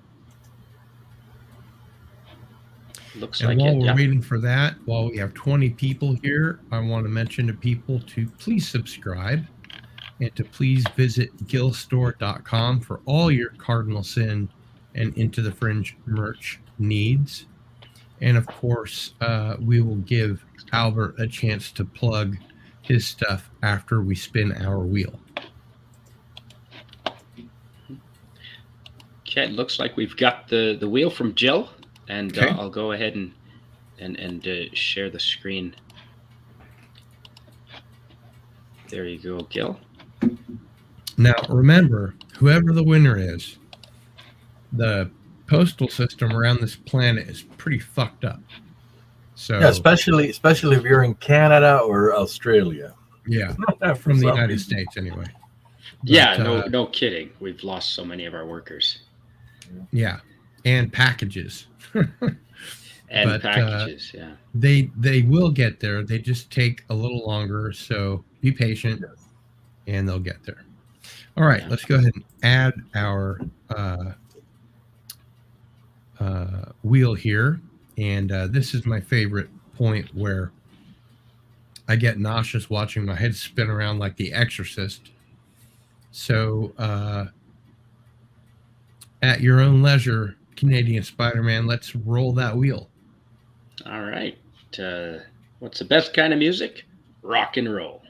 we're waiting for that, while we have 20 people here, I want to mention to people to please subscribe and to please visit gillstore.com for all your Cardinal Sin and Into the Fringe merch needs. And of course, we will give Albert a chance to plug his stuff after we spin our wheel. Okay, it looks like we've got the wheel from Jill. And okay. I'll go ahead and share the screen. There you go, Gil. Now, remember, whoever the winner is, the postal system around this planet is pretty fucked up. So yeah, especially if you're in Canada or Australia. Yeah, from the United States anyway. But, yeah, no kidding. We've lost so many of our workers. Yeah, and packages. Packages, yeah. They will get there. They just take a little longer. So be patient, and they'll get there. All right, let's go ahead and add our wheel here. And this is my favorite point where I get nauseous watching my head spin around like The Exorcist. So at your own leisure, Canadian Spider-Man, let's roll that wheel. All right. What's the best kind of music? Rock and roll.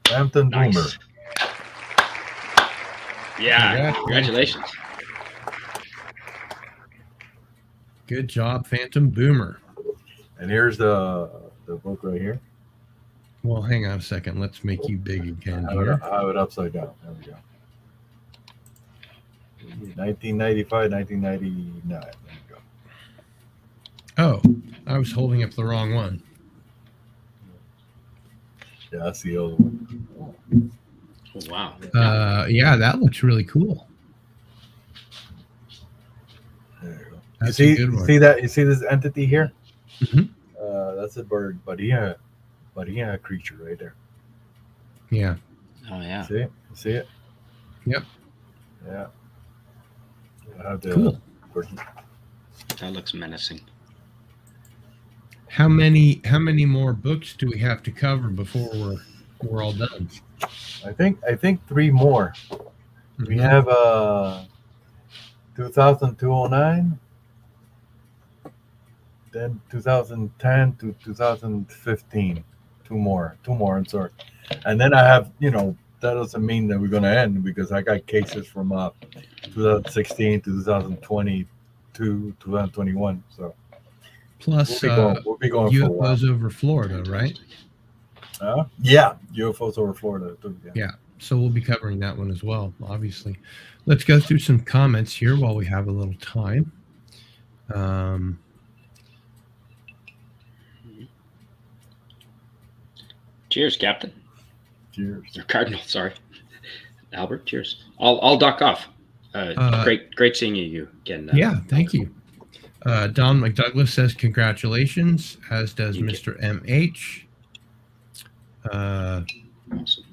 Phantom Boomer. Yeah, congratulations. Good job, Phantom Boomer. And here's the book right here. Well, hang on a second. Let's make you big again I here. have it upside down. There we go. 1995, 1999. There we go. Oh, I was holding up the wrong one. Yeah, that's the old one. Oh, wow. Yeah, that looks really cool. There you go. That's you a good one. see that? You see this entity here? Mm-hmm. That's a bird, but he had a creature right there. Yeah. Oh, yeah. See it? You see it? Yep. Yeah. Cool. That looks menacing. How many more books do we have to cover before we're all done? I think 3 more. We have 2002-09, then 2010 to 2015. Two more. I'm sorry. And then I have, that doesn't mean that we're going to end because I got cases from 2016 to 2020 to 2021. So Plus, we'll be going for a while. UFOs over Florida, right? Yeah, UFOs over Florida too. Yeah. So we'll be covering that one as well, obviously. Let's go through some comments here while we have a little time. Cheers, Captain. Cheers. Or Cardinal, sorry. Albert, cheers. I'll duck off. Great seeing you again. Yeah, thank you. Don McDouglas says congratulations, as does Mr. MH. Awesome.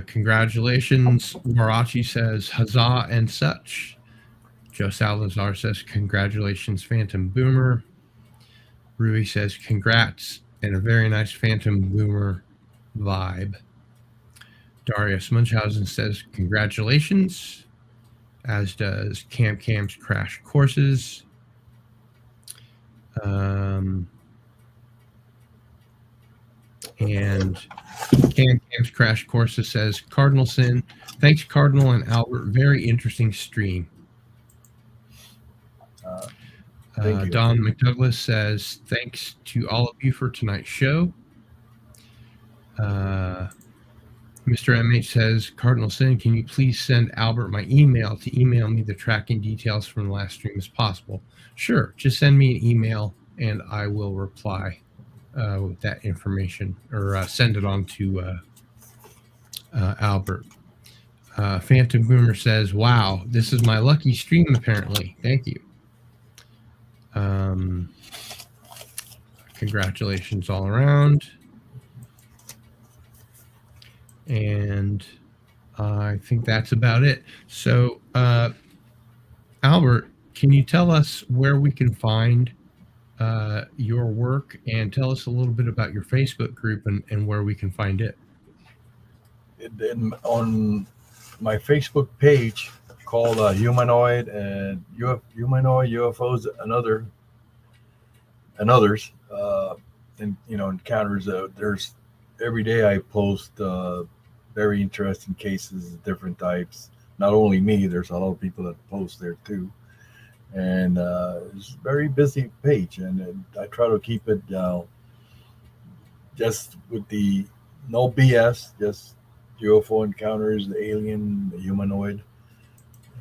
Congratulations. Warachi says huzzah and such. Joe Salazar says congratulations, Phantom Boomer. Rui says congrats and a very nice Phantom Boomer vibe. Darius Munchausen says congratulations, as does Cam's Crash Courses. And Cam's Crash Courses says Cardinal Sin. Thanks, Cardinal and Albert. Very interesting stream. Don McDouglas says thanks to all of you for tonight's show. Mr. MH says, Cardinal Sin, can you please send Albert my email to email me the tracking details from the last stream as possible? Sure, just send me an email and I will reply with that information, or send it on to Albert. Phantom Boomer says, wow, this is my lucky stream apparently. Thank you. Congratulations all around. And I think that's about it. So, Albert, can you tell us where we can find your work, and tell us a little bit about your Facebook group and where we can find it? On my Facebook page called Humanoid and Humanoid UFOs and others, and encounters. There's every day I post very interesting cases of different types. Not only me, there's a lot of people that post there too. And it's a very busy page, and I try to keep it just with the no BS, just UFO encounters, the alien, the humanoid,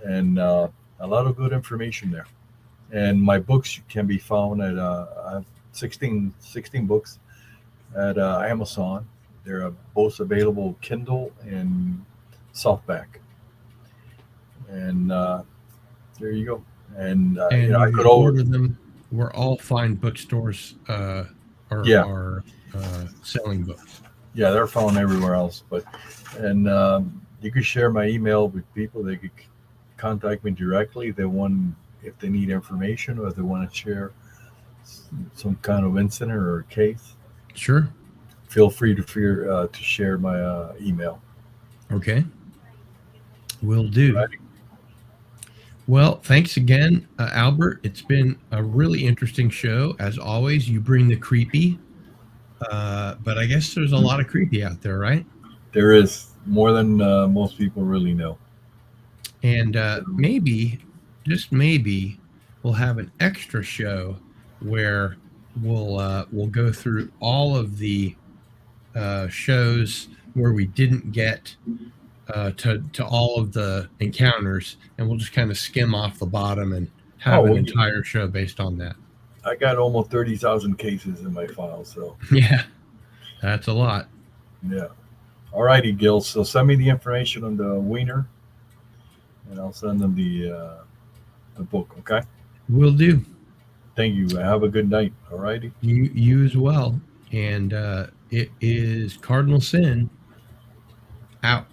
and a lot of good information there. And my books can be found at I have 16 books at Amazon. They're both available Kindle and softback. And there you go. And I could order them where all fine bookstores are selling books. Yeah, they're found everywhere else. And you could share my email with people. They could contact me directly if they need information, or if they want to share some kind of incident or a case. Sure. Feel free to share my email. Okay. Will do. Right. Well, thanks again, Albert. It's been a really interesting show. As always, you bring the creepy, but I guess there's a lot of creepy out there, right? There is, more than most people really know. And maybe, just maybe, we'll have an extra show where we'll go through all of the shows where we didn't get to all of the encounters, and we'll just kind of skim off the bottom and have an entire show based on that. I got almost 30,000 cases in my file, so yeah, that's a lot. Yeah. All righty, Gil. So send me the information on the wiener, and I'll send them the book. Okay. Will do. Thank you. Have a good night. All righty. You as well. And it is Cardinal Sin out.